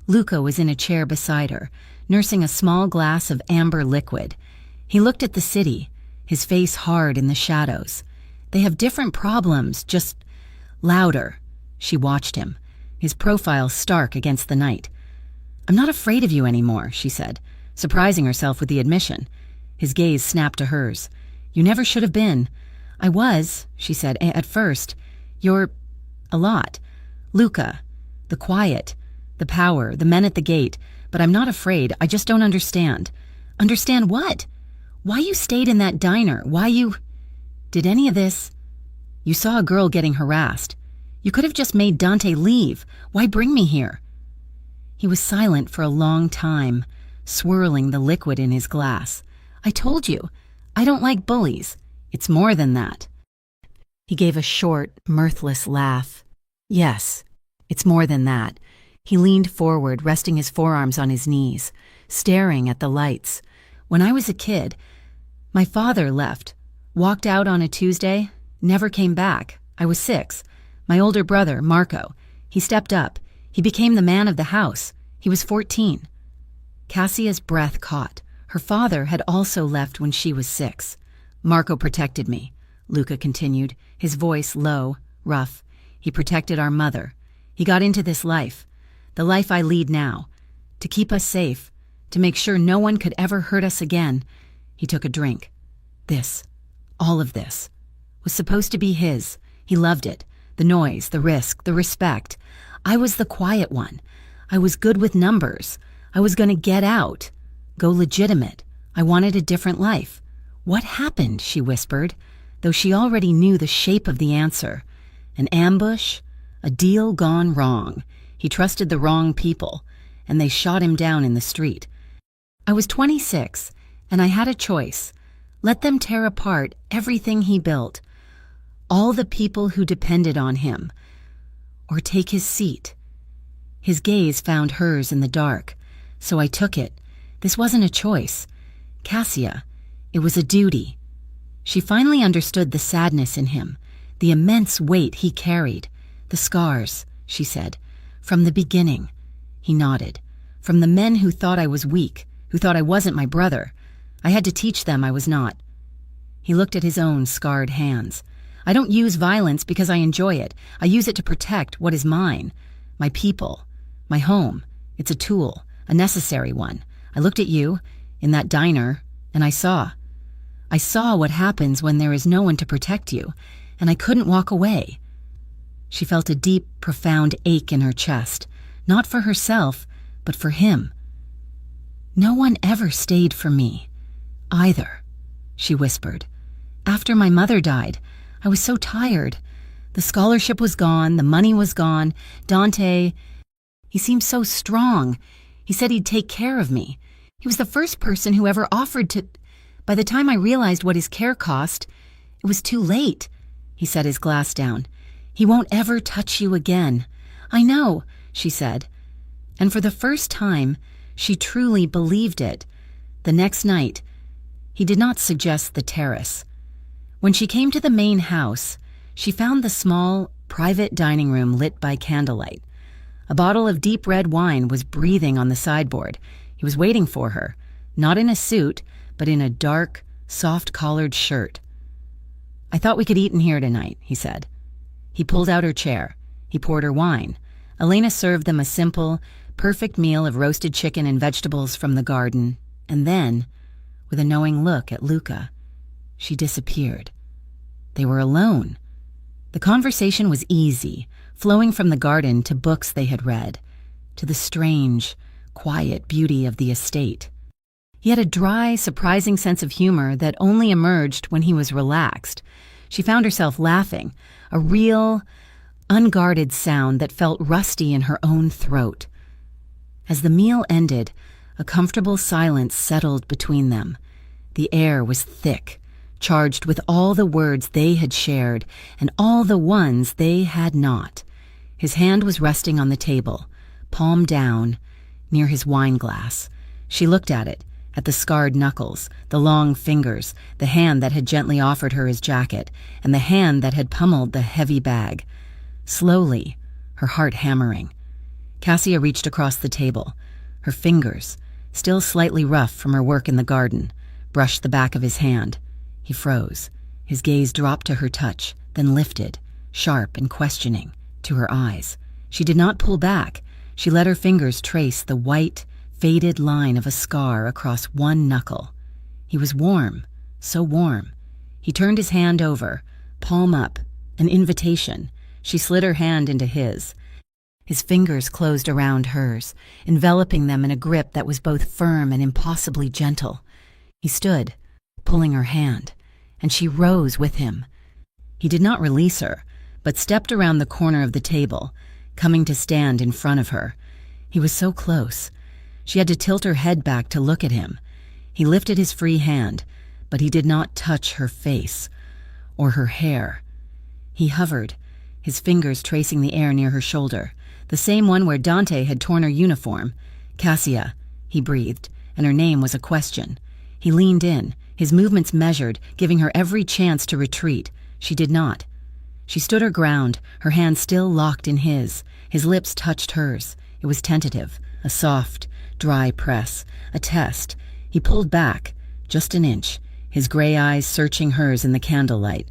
Luca was in a chair beside her, nursing a small glass of amber liquid. He looked at the city, his face hard in the shadows. "They have different problems, just louder." She watched him, his profile stark against the night. "I'm not afraid of you anymore," she said, surprising herself with the admission. His gaze snapped to hers. "You never should have been." "I was," she said, "at first. You're a lot. Luca, the quiet, the power, the men at the gate. But I'm not afraid. I just don't understand." "Understand what? Why you stayed in that diner? Why you—" "Did any of this—" "You saw a girl getting harassed. You could have just made Dante leave. Why bring me here?" He was silent for a long time, swirling the liquid in his glass. "I told you, I don't like bullies. It's more than that." He gave a short, mirthless laugh. "Yes, it's more than that." He leaned forward, resting his forearms on his knees, staring at the lights. "When I was a kid, my father left, walked out on a Tuesday, never came back. I was 6. My older brother, Marco, he stepped up. He became the man of the house. He was 14. Cassia's breath caught. Her father had also left when she was 6. "Marco protected me," Luca continued, his voice low, rough. "He protected our mother. He got into this life, the life I lead now, to keep us safe, to make sure no one could ever hurt us again." He took a drink. "This, all of this, was supposed to be his. He loved it. The noise, the risk, the respect. I was the quiet one. I was good with numbers. I was going to get out, go legitimate. I wanted a different life." "What happened?" she whispered, though she already knew the shape of the answer. An ambush, a deal gone wrong. He trusted the wrong people, and they shot him down in the street. "I was 26, and I had a choice. Let them tear apart everything he built, all the people who depended on him, or take his seat." His gaze found hers in the dark, so I took it. This wasn't a choice. Cassia, it was a duty. She finally understood the sadness in him, the immense weight he carried. "The scars," she said. "From the beginning." He nodded. "From the men who thought I was weak, who thought I wasn't my brother. I had to teach them I was not." He looked at his own scarred hands. "I don't use violence because I enjoy it. I use it to protect what is mine, my people, my home. It's a tool, a necessary one. I looked at you, in that diner, and I saw what happens when there is no one to protect you, and I couldn't walk away." She felt a deep, profound ache in her chest, not for herself, but for him. "No one ever stayed for me, either," she whispered. "After my mother died, I was so tired. The scholarship was gone, the money was gone. Dante, he seemed so strong. He said he'd take care of me. He was the first person who ever offered to— By the time I realized what his care cost, it was too late." He set his glass down. "He won't ever touch you again." "I know," she said. And for the first time, she truly believed it. The next night, he did not suggest the terrace. When she came to the main house, she found the small, private dining room lit by candlelight. A bottle of deep red wine was breathing on the sideboard. He was waiting for her, not in a suit, but in a dark, soft-collared shirt. "I thought we could eat in here tonight," he said. He pulled out her chair. He poured her wine. Elena served them a simple, perfect meal of roasted chicken and vegetables from the garden, and then, with a knowing look at Luca. She disappeared. They were alone. The conversation was easy, flowing from the garden to books they had read, to the strange, quiet beauty of the estate. He had a dry, surprising sense of humor that only emerged when he was relaxed. She found herself laughing, a real, unguarded sound that felt rusty in her own throat. As the meal ended, a comfortable silence settled between them. The air was thick, charged with all the words they had shared and all the ones they had not. His hand was resting on the table, palm down, near his wine glass. She looked at it, at the scarred knuckles, the long fingers, the hand that had gently offered her his jacket, and the hand that had pummeled the heavy bag. Slowly, her heart hammering, Cassia reached across the table. Her fingers, still slightly rough from her work in the garden, brushed the back of his hand. He froze. His gaze dropped to her touch, then lifted, sharp and questioning, to her eyes. She did not pull back. She let her fingers trace the white, faded line of a scar across one knuckle. He was warm, so warm. He turned his hand over, palm up, an invitation. She slid her hand into his. His fingers closed around hers, enveloping them in a grip that was both firm and impossibly gentle. He stood, pulling her hand, and she rose with him. He did not release her, but stepped around the corner of the table, coming to stand in front of her. He was so close. She had to tilt her head back to look at him. He lifted his free hand, but he did not touch her face or her hair. He hovered, his fingers tracing the air near her shoulder, the same one where Dante had torn her uniform. "Cassia," he breathed, and her name was a question. He leaned in, his movements measured, giving her every chance to retreat. She did not. She stood her ground, her hand still locked in his. His lips touched hers. It was tentative, a soft, dry press, a test. He pulled back, just an inch, his gray eyes searching hers in the candlelight.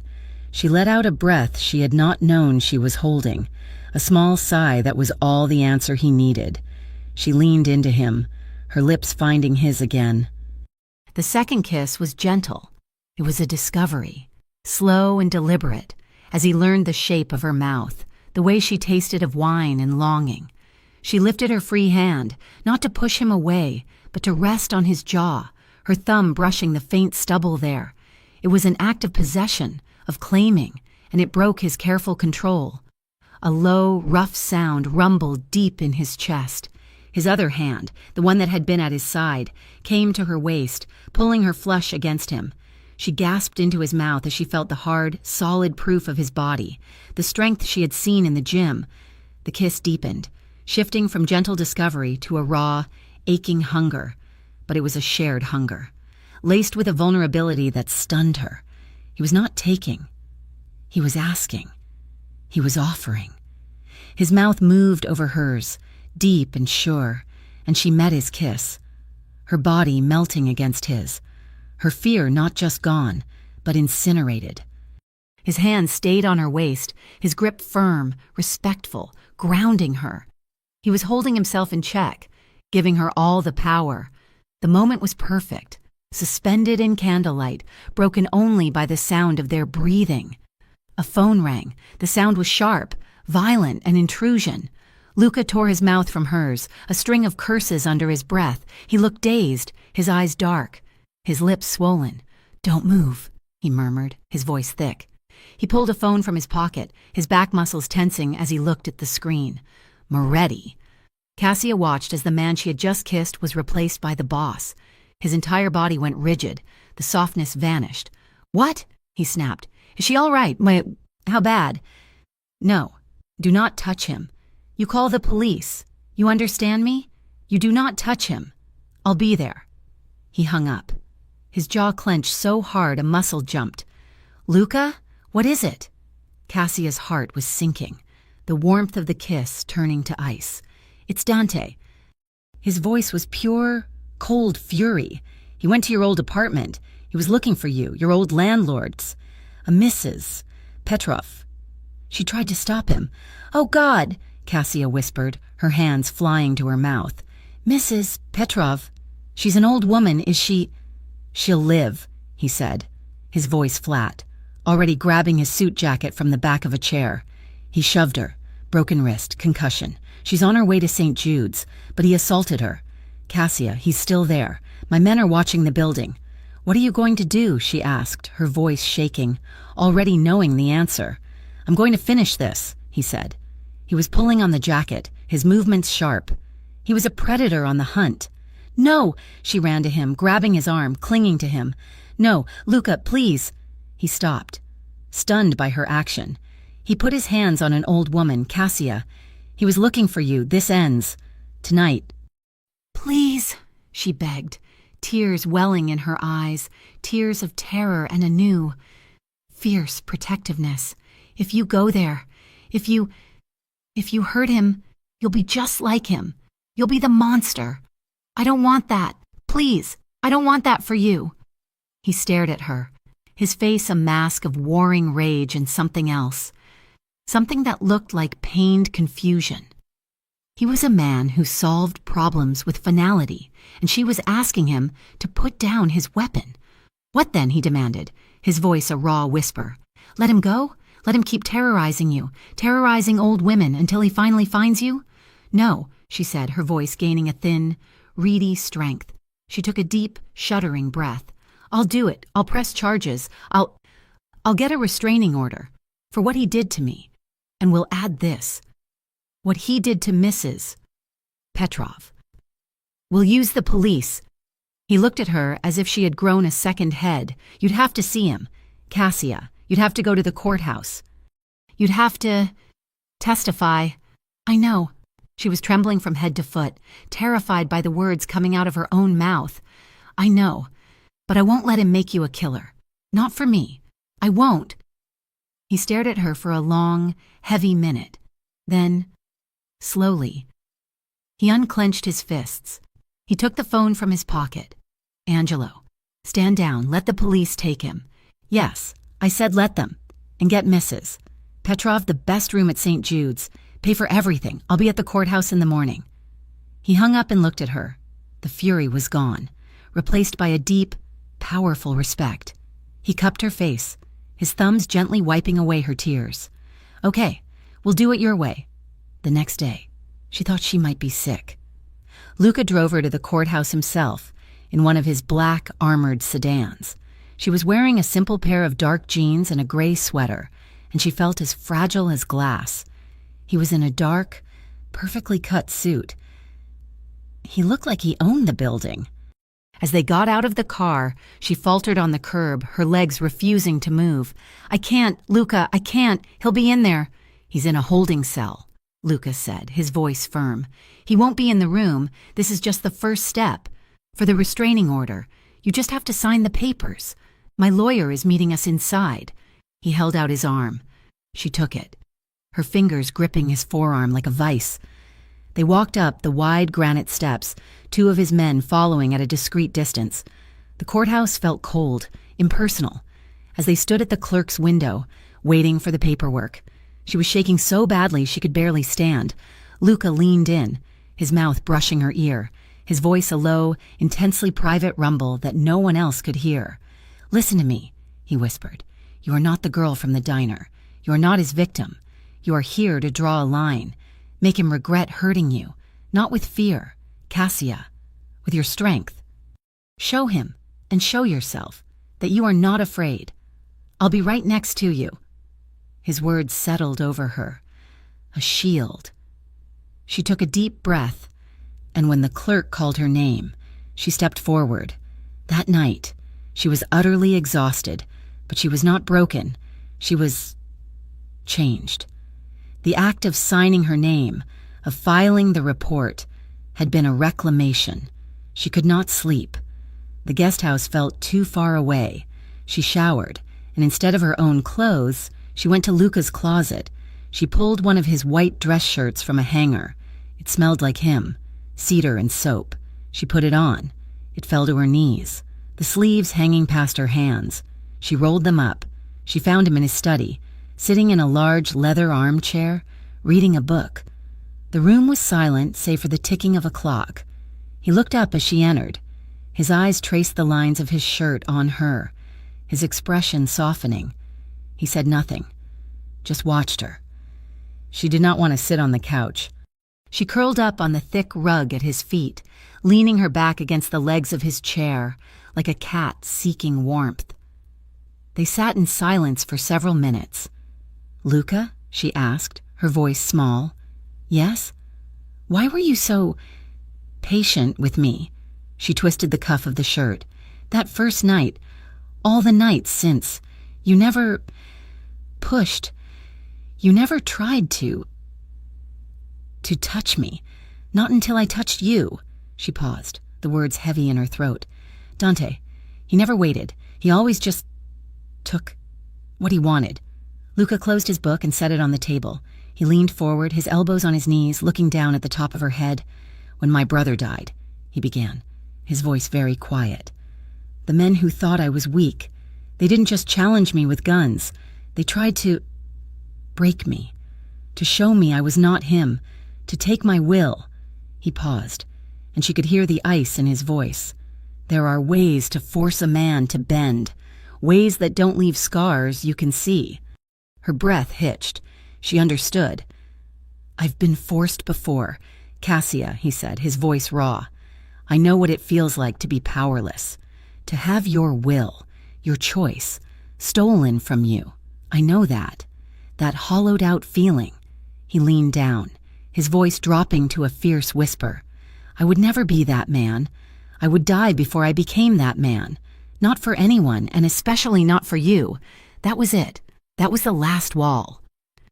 She let out a breath she had not known she was holding, a small sigh that was all the answer he needed. She leaned into him, her lips finding his again. The second kiss was gentle. It was a discovery, slow and deliberate, as he learned the shape of her mouth, the way she tasted of wine and longing. She lifted her free hand, not to push him away, but to rest on his jaw, her thumb brushing the faint stubble there. It was an act of possession, of claiming, and it broke his careful control. A low, rough sound rumbled deep in his chest. His other hand, the one that had been at his side, came to her waist, pulling her flush against him. She gasped into his mouth as she felt the hard, solid proof of his body, the strength she had seen in the gym. The kiss deepened, shifting from gentle discovery to a raw, aching hunger. But it was a shared hunger, laced with a vulnerability that stunned her. He was not taking. He was asking. He was offering. His mouth moved over hers, deep and sure, and she met his kiss, her body melting against his, her fear not just gone, but incinerated. His hand stayed on her waist, his grip firm, respectful, grounding her. He was holding himself in check, giving her all the power. The moment was perfect, suspended in candlelight, broken only by the sound of their breathing. A phone rang. The sound was sharp, violent, an intrusion. Luca tore his mouth from hers, a string of curses under his breath. He looked dazed, his eyes dark, his lips swollen. "Don't move," he murmured, his voice thick. He pulled a phone from his pocket, his back muscles tensing as he looked at the screen. Moretti. Cassia watched as the man she had just kissed was replaced by the boss. His entire body went rigid. The softness vanished. "What?" he snapped. "Is she all right? How bad?" "No. Do not touch him. You call the police. You understand me? You do not touch him. I'll be there." He hung up. His jaw clenched so hard a muscle jumped. "Luca? What is it?" Cassia's heart was sinking, the warmth of the kiss turning to ice. "It's Dante." His voice was pure, cold fury. "He went to your old apartment. He was looking for you, your old landlord's. A Mrs. Petrov." She tried to stop him. "Oh, God," Cassia whispered, her hands flying to her mouth. "Mrs. Petrov. She's an old woman, is she—" "She'll live," he said, his voice flat, already grabbing his suit jacket from the back of a chair. He shoved her. Broken wrist, concussion. She's on her way to St. Jude's, but he assaulted her. "Cassia, he's still there. My men are watching the building." "What are you going to do?" she asked, her voice shaking, already knowing the answer. "I'm going to finish this," he said. He was pulling on the jacket, his movements sharp. He was a predator on the hunt. "No!" She ran to him, grabbing his arm, clinging to him. "No, Luca, please!" He stopped, stunned by her action. He put his hands on an old woman, Cassia. "He was looking for you. This ends. Tonight." "Please," she begged, tears welling in her eyes, tears of terror and a new, fierce protectiveness. "If you go there, if you hurt him, you'll be just like him. You'll be the monster. I don't want that. Please, I don't want that for you." He stared at her, his face a mask of warring rage and something else, something that looked like pained confusion. He was a man who solved problems with finality, and she was asking him to put down his weapon. "What then?" he demanded, his voice a raw whisper. "Let him go? Let him keep terrorizing you, terrorizing old women until he finally finds you?" "No," she said, her voice gaining a thin, reedy strength. She took a deep, shuddering breath. "I'll do it. I'll press charges. I'll get a restraining order for what he did to me. And we'll add this. What he did to Mrs. Petrov. We'll use the police." He looked at her as if she had grown a second head. "You'd have to see him. Cassia, you'd have to go to the courthouse. You'd have to testify." "I know." She was trembling from head to foot, terrified by the words coming out of her own mouth. "I know, but I won't let him make you a killer. Not for me. I won't." He stared at her for a long, heavy minute. Then, slowly, he unclenched his fists. He took the phone from his pocket. "Angelo, stand down. Let the police take him." "Yes, I said let them. And get Mrs. Petrov the best room at St. Jude's. Pay for everything. I'll be at the courthouse in the morning." He hung up and looked at her. The fury was gone, replaced by a deep, powerful respect. He cupped her face, his thumbs gently wiping away her tears. "Okay, we'll do it your way." The next day, she thought she might be sick. Luca drove her to the courthouse himself, in one of his black, armored sedans. She was wearing a simple pair of dark jeans and a gray sweater, and she felt as fragile as glass. He was in a dark, perfectly cut suit. He looked like he owned the building. As they got out of the car, she faltered on the curb, her legs refusing to move. "I can't, Luca, I can't. He'll be in there." "He's in a holding cell," Luca said, his voice firm. "He won't be in the room. This is just the first step. For the restraining order, you just have to sign the papers. My lawyer is meeting us inside." He held out his arm. She took it, her fingers gripping his forearm like a vice. They walked up the wide granite steps, two of his men following at a discreet distance. The courthouse felt cold, impersonal. As they stood at the clerk's window, waiting for the paperwork, she was shaking so badly she could barely stand. Luca leaned in, his mouth brushing her ear, his voice a low, intensely private rumble that no one else could hear. "Listen to me," he whispered. "You are not the girl from the diner. You are not his victim. You are here to draw a line. Make him regret hurting you, not with fear, Cassia, with your strength. Show him, and show yourself, that you are not afraid. I'll be right next to you." His words settled over her. A shield. She took a deep breath, and when the clerk called her name, she stepped forward. That night, she was utterly exhausted, but she was not broken. She was changed. The act of signing her name, of filing the report, had been a reclamation. She could not sleep. The guest house felt too far away. She showered, and instead of her own clothes, she went to Luca's closet. She pulled one of his white dress shirts from a hanger. It smelled like him, cedar and soap. She put it on. It fell to her knees, the sleeves hanging past her hands. She rolled them up. She found him in his study, sitting in a large leather armchair, reading a book. The room was silent save for the ticking of a clock. He looked up as she entered. His eyes traced the lines of his shirt on her, his expression softening. He said nothing, just watched her. She did not want to sit on the couch. She curled up on the thick rug at his feet, leaning her back against the legs of his chair, like a cat seeking warmth. They sat in silence for several minutes. "Luca?" she asked, her voice small. "Yes? Why were you so patient with me?" She twisted the cuff of the shirt. "That first night, all the nights since, you never pushed. You never tried to touch me. Not until I touched you." She paused, the words heavy in her throat. "Dante, he never waited. He always just took what he wanted." Luca closed his book and set it on the table. He leaned forward, his elbows on his knees, looking down at the top of her head. "When my brother died," he began, his voice very quiet. "The men who thought I was weak, they didn't just challenge me with guns. They tried to break me, to show me I was not him, to take my will." He paused, and she could hear the ice in his voice. "There are ways to force a man to bend, ways that don't leave scars you can see." Her breath hitched. She understood. "I've been forced before, Cassia," he said, his voice raw. "I know what it feels like to be powerless, to have your will, your choice, stolen from you. I know that hollowed-out feeling." He leaned down, his voice dropping to a fierce whisper. "I would never be that man. I would die before I became that man. Not for anyone, and especially not for you. That was it. That was the last wall."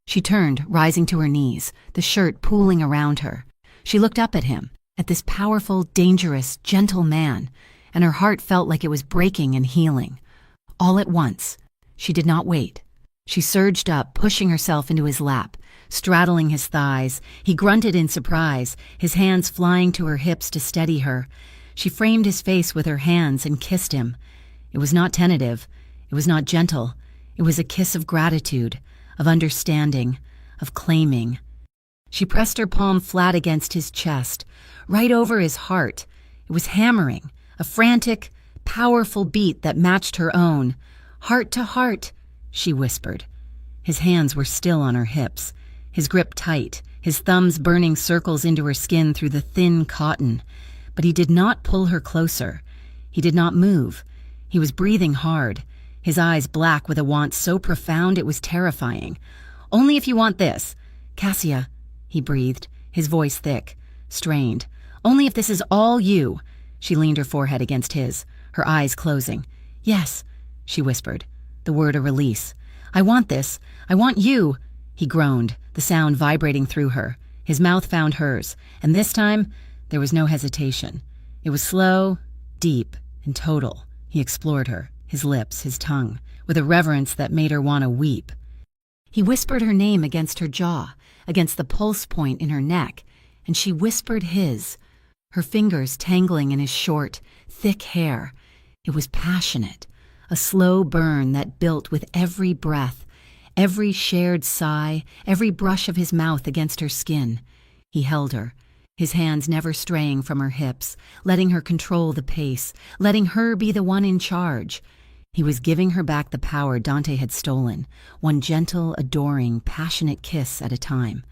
She turned, rising to her knees, the shirt pooling around her. She looked up at him, at this powerful, dangerous, gentle man, and her heart felt like it was breaking and healing. All at once, she did not wait. She surged up, pushing herself into his lap, straddling his thighs. He grunted in surprise, his hands flying to her hips to steady her. She framed his face with her hands and kissed him. It was not tentative. It was not gentle. It was a kiss of gratitude, of understanding, of claiming. She pressed her palm flat against his chest, right over his heart. It was hammering, a frantic, powerful beat that matched her own. "Heart to heart," she whispered. His hands were still on her hips, his grip tight, his thumbs burning circles into her skin through the thin cotton. But he did not pull her closer. He did not move. He was breathing hard, his eyes black with a want so profound it was terrifying. "Only if you want this. Cassia," he breathed, his voice thick, strained. "Only if this is all you." She leaned her forehead against his, her eyes closing. "Yes," she whispered, the word a release. "I want this. I want you." He groaned, the sound vibrating through her. His mouth found hers, and this time there was no hesitation. It was slow, deep, and total. He explored her, his lips, his tongue, with a reverence that made her want to weep. He whispered her name against her jaw, against the pulse point in her neck, and she whispered his, her fingers tangling in his short, thick hair. It was passionate, a slow burn that built with every breath, every shared sigh, every brush of his mouth against her skin. He held her, his hands never straying from her hips, letting her control the pace, letting her be the one in charge. He was giving her back the power Dante had stolen, one gentle, adoring, passionate kiss at a time.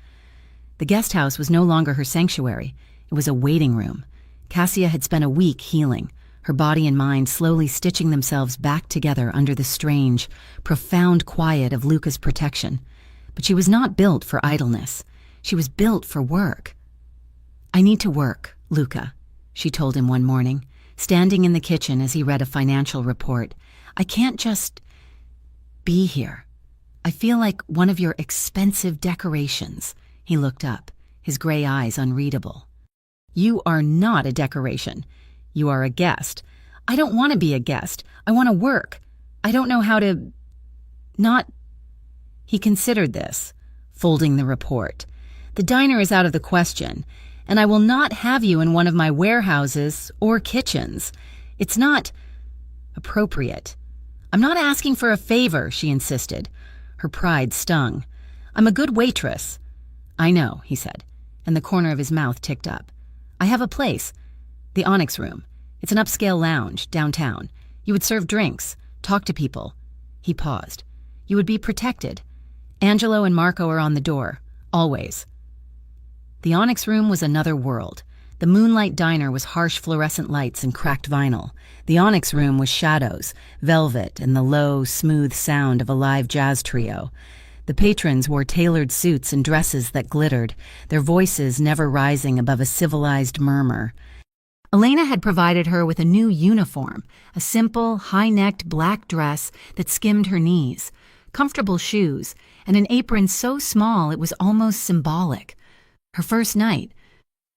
The guest house was no longer her sanctuary. It was a waiting room. Cassia had spent a week healing, her body and mind slowly stitching themselves back together under the strange, profound quiet of Luca's protection. But she was not built for idleness. She was built for work. "I need to work, Luca," she told him one morning, standing in the kitchen as he read a financial report. "I can't just be here. I feel like one of your expensive decorations." He looked up, his gray eyes unreadable. "You are not a decoration. You are a guest. I don't want to be a guest. I want to work. I don't know how to not..." He considered this, folding the report. "The diner is out of the question, and I will not have you in one of my warehouses or kitchens. It's not appropriate." "I'm not asking for a favor," she insisted. Her pride stung. "I'm a good waitress." "I know," he said, and the corner of his mouth ticked up. "I have a place. The Onyx Room. It's an upscale lounge, downtown. You would serve drinks, talk to people." He paused. "You would be protected. Angelo and Marco are on the door, always." The Onyx Room was another world. The Moonlight Diner was harsh fluorescent lights and cracked vinyl. The Onyx Room was shadows, velvet, and the low, smooth sound of a live jazz trio. The patrons wore tailored suits and dresses that glittered, their voices never rising above a civilized murmur. Elena had provided her with a new uniform, a simple, high-necked black dress that skimmed her knees, comfortable shoes, and an apron so small it was almost symbolic. Her first night,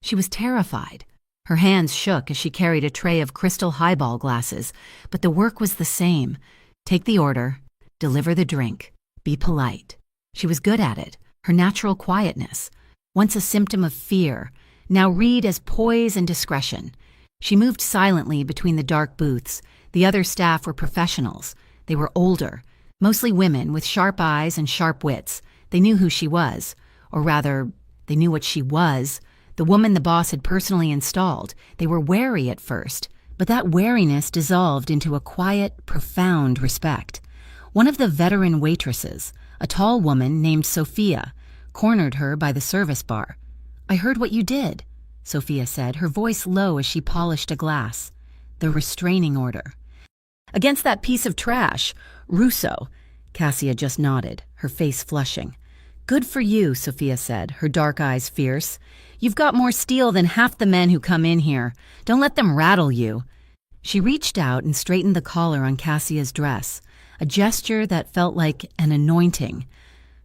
she was terrified. Her hands shook as she carried a tray of crystal highball glasses, but the work was the same. Take the order, deliver the drink, be polite. She was good at it, her natural quietness. Once a symptom of fear, now read as poise and discretion. She moved silently between the dark booths. The other staff were professionals. They were older, mostly women with sharp eyes and sharp wits. They knew who she was, or rather, they knew what she was. The woman the boss had personally installed. They were wary at first, but that wariness dissolved into a quiet, profound respect. One of the veteran waitresses, a tall woman named Sophia, cornered her by the service bar. "I heard what you did," Sophia said, her voice low as she polished a glass. "The restraining order." "Against that piece of trash, Russo." Cassia just nodded, her face flushing. "Good for you," Sophia said, her dark eyes fierce. "You've got more steel than half the men who come in here. Don't let them rattle you." She reached out and straightened the collar on Cassia's dress, a gesture that felt like an anointing.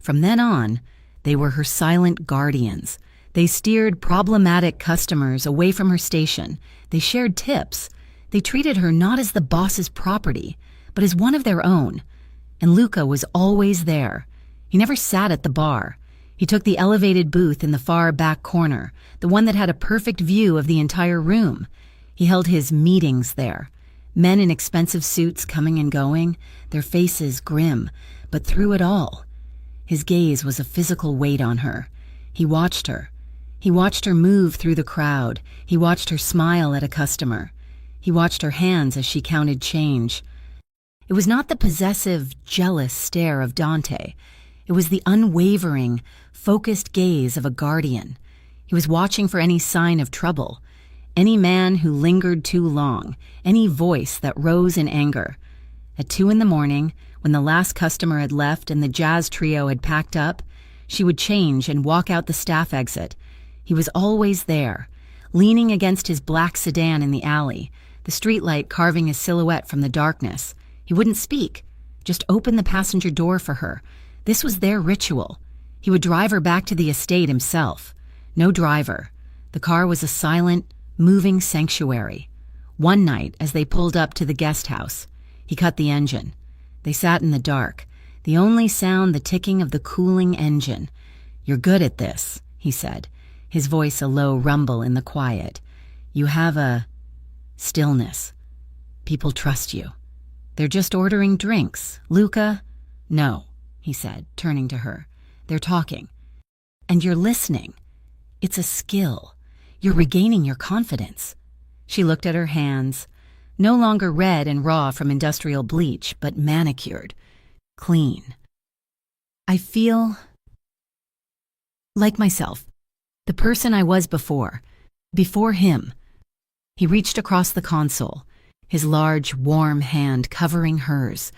From then on, they were her silent guardians. They steered problematic customers away from her station. They shared tips. They treated her not as the boss's property, but as one of their own. And Luca was always there. He never sat at the bar. He took the elevated booth in the far back corner, the one that had a perfect view of the entire room. He held his meetings there. Men in expensive suits coming and going, their faces grim, but through it all, his gaze was a physical weight on her. He watched her. He watched her move through the crowd. He watched her smile at a customer. He watched her hands as she counted change. It was not the possessive, jealous stare of Dante. It was the unwavering, focused gaze of a guardian. He was watching for any sign of trouble, any man who lingered too long, any voice that rose in anger. At 2 a.m, when the last customer had left and the jazz trio had packed up, she would change and walk out the staff exit. He was always there, leaning against his black sedan in the alley, the streetlight carving a silhouette from the darkness. He wouldn't speak, just open the passenger door for her. This was their ritual. He would drive her back to the estate himself. No driver. The car was a silent, moving sanctuary. One night, as they pulled up to the guest house, he cut the engine. They sat in the dark, the only sound the ticking of the cooling engine. "You're good at this," he said, his voice a low rumble in the quiet. "You have a stillness. People trust you. They're just ordering drinks. Luca?" "No," he said, turning to her. "They're talking. And you're listening. It's a skill. You're regaining your confidence." She looked at her hands, no longer red and raw from industrial bleach, but manicured, clean. "I feel like myself, the person I was before him." He reached across the console, his large, warm hand covering hers.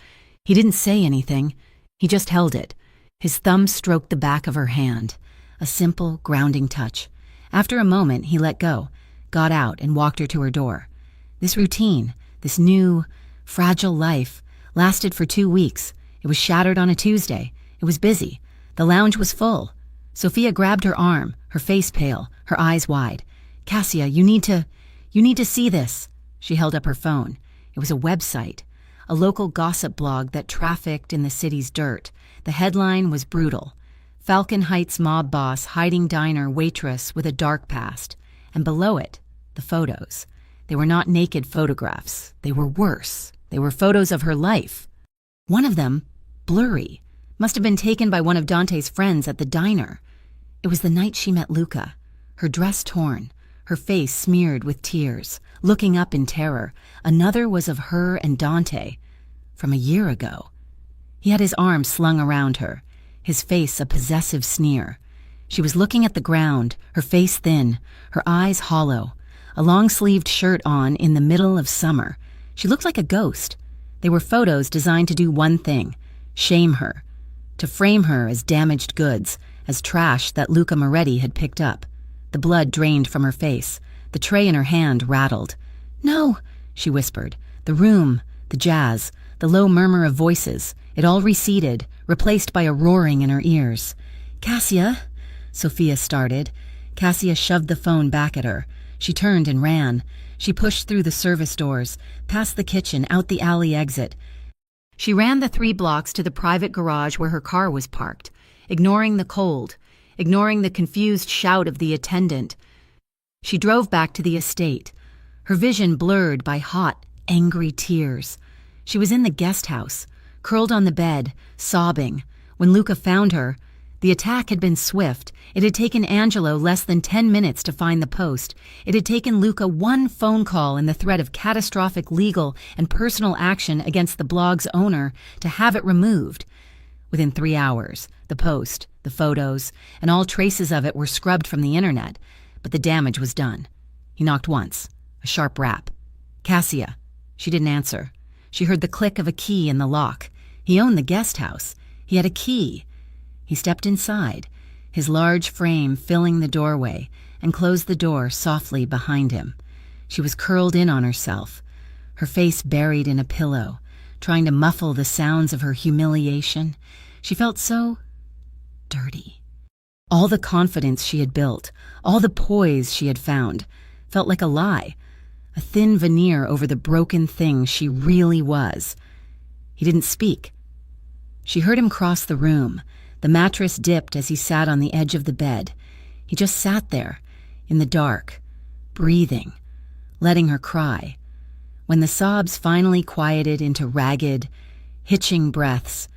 He didn't say anything. He just held it. His thumb stroked the back of her hand, a simple, grounding touch. After a moment, he let go, got out, and walked her to her door. This routine, this new, fragile life, lasted for 2 weeks. It was shattered on a Tuesday. It was busy. The lounge was full. Sophia grabbed her arm, her face pale, her eyes wide. "Cassia, you need to see this." She held up her phone. It was a website, a local gossip blog that trafficked in the city's dirt. The headline was brutal. "Falcon Heights mob boss hiding diner waitress with a dark past." And below it, the photos. They were not naked photographs. They were worse. They were photos of her life. One of them, blurry, must have been taken by one of Dante's friends at the diner. It was the night she met Luca, her dress torn, her face smeared with tears, looking up in terror. Another was of her and Dante, from a year ago. He had his arm slung around her, his face a possessive sneer. She was looking at the ground, her face thin, her eyes hollow, a long-sleeved shirt on in the middle of summer. She looked like a ghost. They were photos designed to do one thing: shame her, to frame her as damaged goods, as trash that Luca Moretti had picked up. The blood drained from her face. The tray in her hand rattled. "No," she whispered. The room, the jazz, the low murmur of voices, it all receded, replaced by a roaring in her ears. "Cassia," Sophia started. Cassia shoved the phone back at her. She turned and ran. She pushed through the service doors, past the kitchen, out the alley exit. She ran the 3 blocks to the private garage where her car was parked, ignoring the cold, ignoring the confused shout of the attendant. She drove back to the estate, her vision blurred by hot, angry tears. She was in the guest house, curled on the bed, sobbing. When Luca found her, the attack had been swift. It had taken Angelo less than 10 minutes to find the post. It had taken Luca 1 phone call and the threat of catastrophic legal and personal action against the blog's owner to have it removed. Within 3 hours, the post, the photos, and all traces of it were scrubbed from the internet, but the damage was done. He knocked once, a sharp rap. "Cassia." She didn't answer. She heard the click of a key in the lock. He owned the guest house. He had a key. He stepped inside, his large frame filling the doorway, and closed the door softly behind him. She was curled in on herself, her face buried in a pillow, trying to muffle the sounds of her humiliation. She felt so dirty. All the confidence she had built, all the poise she had found, felt like a lie, a thin veneer over the broken thing she really was. He didn't speak. She heard him cross the room. The mattress dipped as he sat on the edge of the bed. He just sat there, in the dark, breathing, letting her cry. When the sobs finally quieted into ragged, hitching breaths,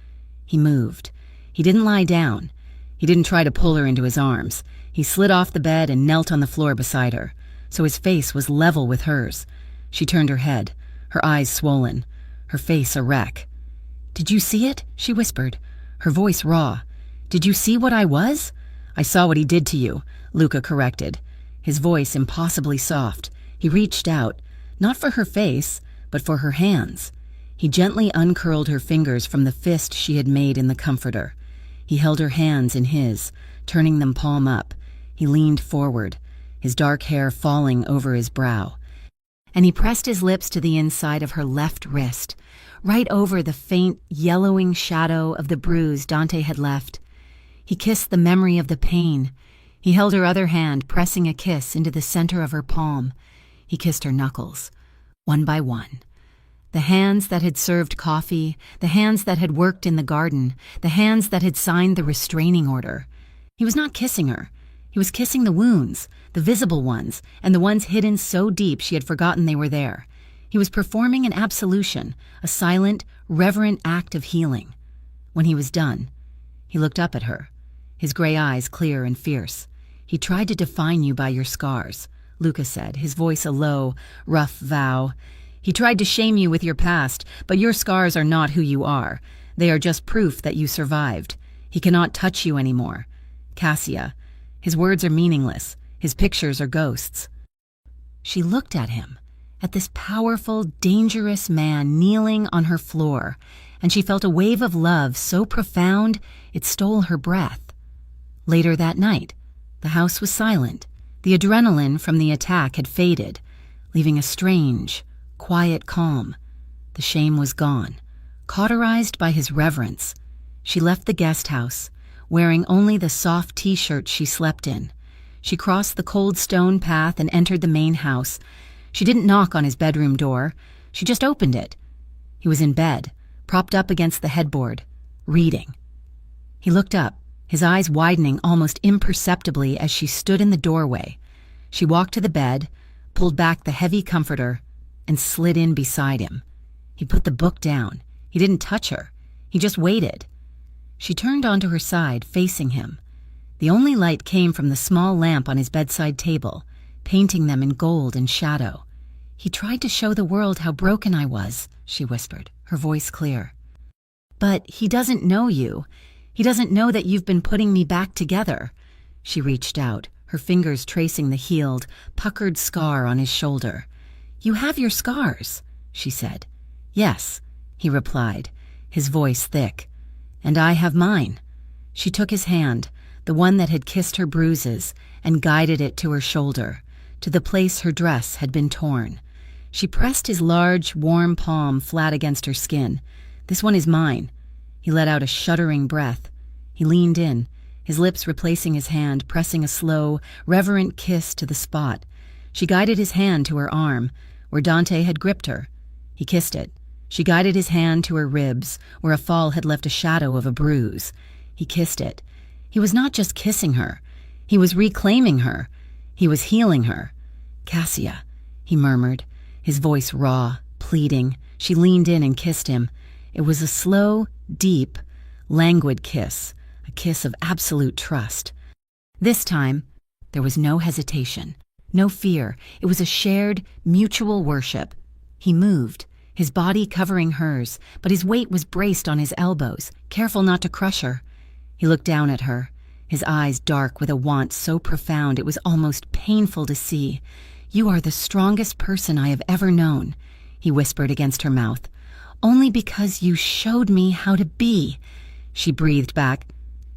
he moved. He didn't lie down. He didn't try to pull her into his arms. He slid off the bed and knelt on the floor beside her, so his face was level with hers. She turned her head, her eyes swollen, her face a wreck. "Did you see it?" she whispered, her voice raw. "Did you see what I was?" "I saw what he did to you," Luca corrected, his voice impossibly soft. He reached out, not for her face, but for her hands. He gently uncurled her fingers from the fist she had made in the comforter. He held her hands in his, turning them palm up. He leaned forward, his dark hair falling over his brow. And he pressed his lips to the inside of her left wrist, right over the faint, yellowing shadow of the bruise Dante had left. He kissed the memory of the pain. He held her other hand, pressing a kiss into the center of her palm. He kissed her knuckles, one by one. The hands that had served coffee, the hands that had worked in the garden, the hands that had signed the restraining order. He was not kissing her. He was kissing the wounds, the visible ones, and the ones hidden so deep she had forgotten they were there. He was performing an absolution, a silent, reverent act of healing. When he was done, he looked up at her, his gray eyes clear and fierce. "He tried to define you by your scars," Luca said, his voice a low, rough vow. "He tried to shame you with your past, but your scars are not who you are. They are just proof that you survived. He cannot touch you anymore. Cassia, his words are meaningless. His pictures are ghosts." She looked at him, at this powerful, dangerous man kneeling on her floor, and she felt a wave of love so profound it stole her breath. Later that night, the house was silent. The adrenaline from the attack had faded, leaving a strange, quiet calm. The shame was gone, cauterized by his reverence. She left the guest house, wearing only the soft t-shirt she slept in. She crossed the cold stone path and entered the main house. She didn't knock on his bedroom door. She just opened it. He was in bed, propped up against the headboard, reading. He looked up, his eyes widening almost imperceptibly as she stood in the doorway. She walked to the bed, pulled back the heavy comforter, and slid in beside him. He put the book down. He didn't touch her. He just waited. She turned onto her side, facing him. The only light came from the small lamp on his bedside table, painting them in gold and shadow. "He tried to show the world how broken I was," she whispered, her voice clear. "But he doesn't know you. He doesn't know that you've been putting me back together." She reached out, her fingers tracing the healed, puckered scar on his shoulder. "You have your scars," she said. "Yes," he replied, his voice thick. "And I have mine." She took his hand, the one that had kissed her bruises, and guided it to her shoulder, to the place her dress had been torn. She pressed his large, warm palm flat against her skin. "This one is mine." He let out a shuddering breath. He leaned in, his lips replacing his hand, pressing a slow, reverent kiss to the spot. She guided his hand to her arm, where Dante had gripped her. He kissed it. She guided his hand to her ribs, where a fall had left a shadow of a bruise. He kissed it. He was not just kissing her. He was reclaiming her. He was healing her. "Cassia," he murmured, his voice raw, pleading. She leaned in and kissed him. It was a slow, deep, languid kiss, a kiss of absolute trust. This time, there was no hesitation, no fear. It was a shared, mutual worship. He moved, his body covering hers, but his weight was braced on his elbows, careful not to crush her. He looked down at her, his eyes dark with a want so profound it was almost painful to see. "You are the strongest person I have ever known," he whispered against her mouth. "Only because you showed me how to be." She breathed back.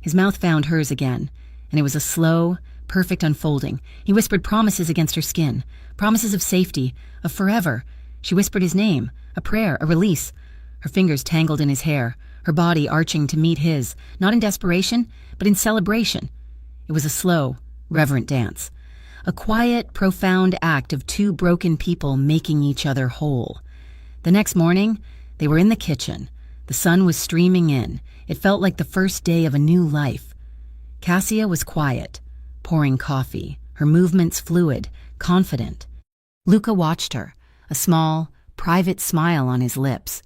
His mouth found hers again, and it was a slow, perfect unfolding. He whispered promises against her skin, promises of safety, of forever. She whispered his name, a prayer, a release. Her fingers tangled in his hair, her body arching to meet his, not in desperation, but in celebration. It was a slow, reverent dance, a quiet, profound act of two broken people making each other whole. The next morning, they were in the kitchen. The sun was streaming in. It felt like the first day of a new life. Cassia was quiet, pouring coffee, her movements fluid, confident. Luca watched her, a small, private smile on his lips.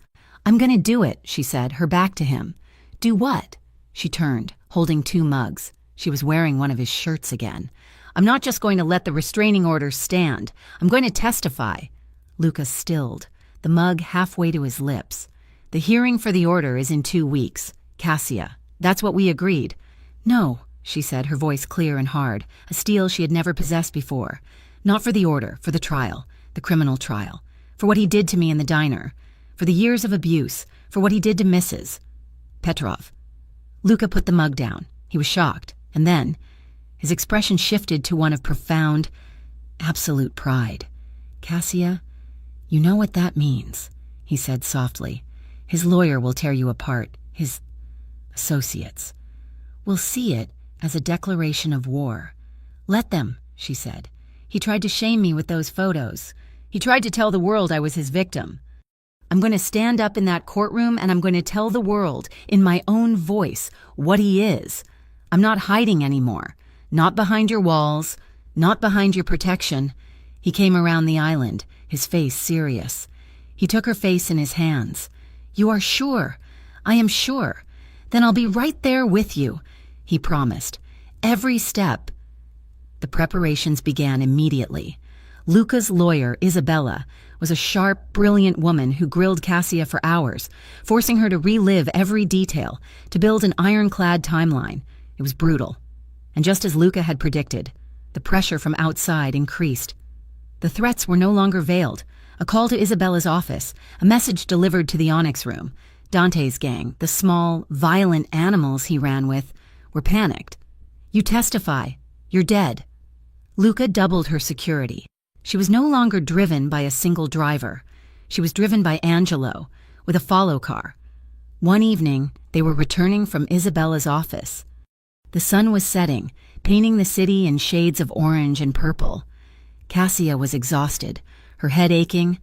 "I'm going to do it," she said, her back to him. "Do what?" She turned, holding two mugs. She was wearing one of his shirts again. "I'm not just going to let the restraining order stand. I'm going to testify." Luca stilled, the mug halfway to his lips. "The hearing for the order is in 2 weeks. Cassia, that's what we agreed." "No," she said, her voice clear and hard, a steel she had never possessed before. "Not for the order, for the trial, the criminal trial, for what he did to me in the diner, for the years of abuse, for what he did to Mrs. Petrov." Luca put the mug down. He was shocked, and then his expression shifted to one of profound, absolute pride. "Cassia, you know what that means," he said softly. "His lawyer will tear you apart, his associates. Will see it as a declaration of war. Let them," she said. "He tried to shame me with those photos. He tried to tell the world I was his victim. I'm going to stand up in that courtroom and I'm going to tell the world, in my own voice, what he is. I'm not hiding anymore. Not behind your walls, not behind your protection." He came around the island, his face serious. He took her face in his hands. "You are sure? I am sure. Then I'll be right there with you," he promised. "Every step." The preparations began immediately. Luca's lawyer, Isabella, was a sharp, brilliant woman who grilled Cassia for hours, forcing her to relive every detail, to build an ironclad timeline. It was brutal. And just as Luca had predicted, the pressure from outside increased. The threats were no longer veiled. A call to Isabella's office, a message delivered to the Onyx Room. Dante's gang, the small, violent animals he ran with, were panicked. "You testify. You're dead." Luca doubled her security. She was no longer driven by a single driver. She was driven by Angelo, with a follow car. One evening, they were returning from Isabella's office. The sun was setting, painting the city in shades of orange and purple. Cassia was exhausted, her head aching.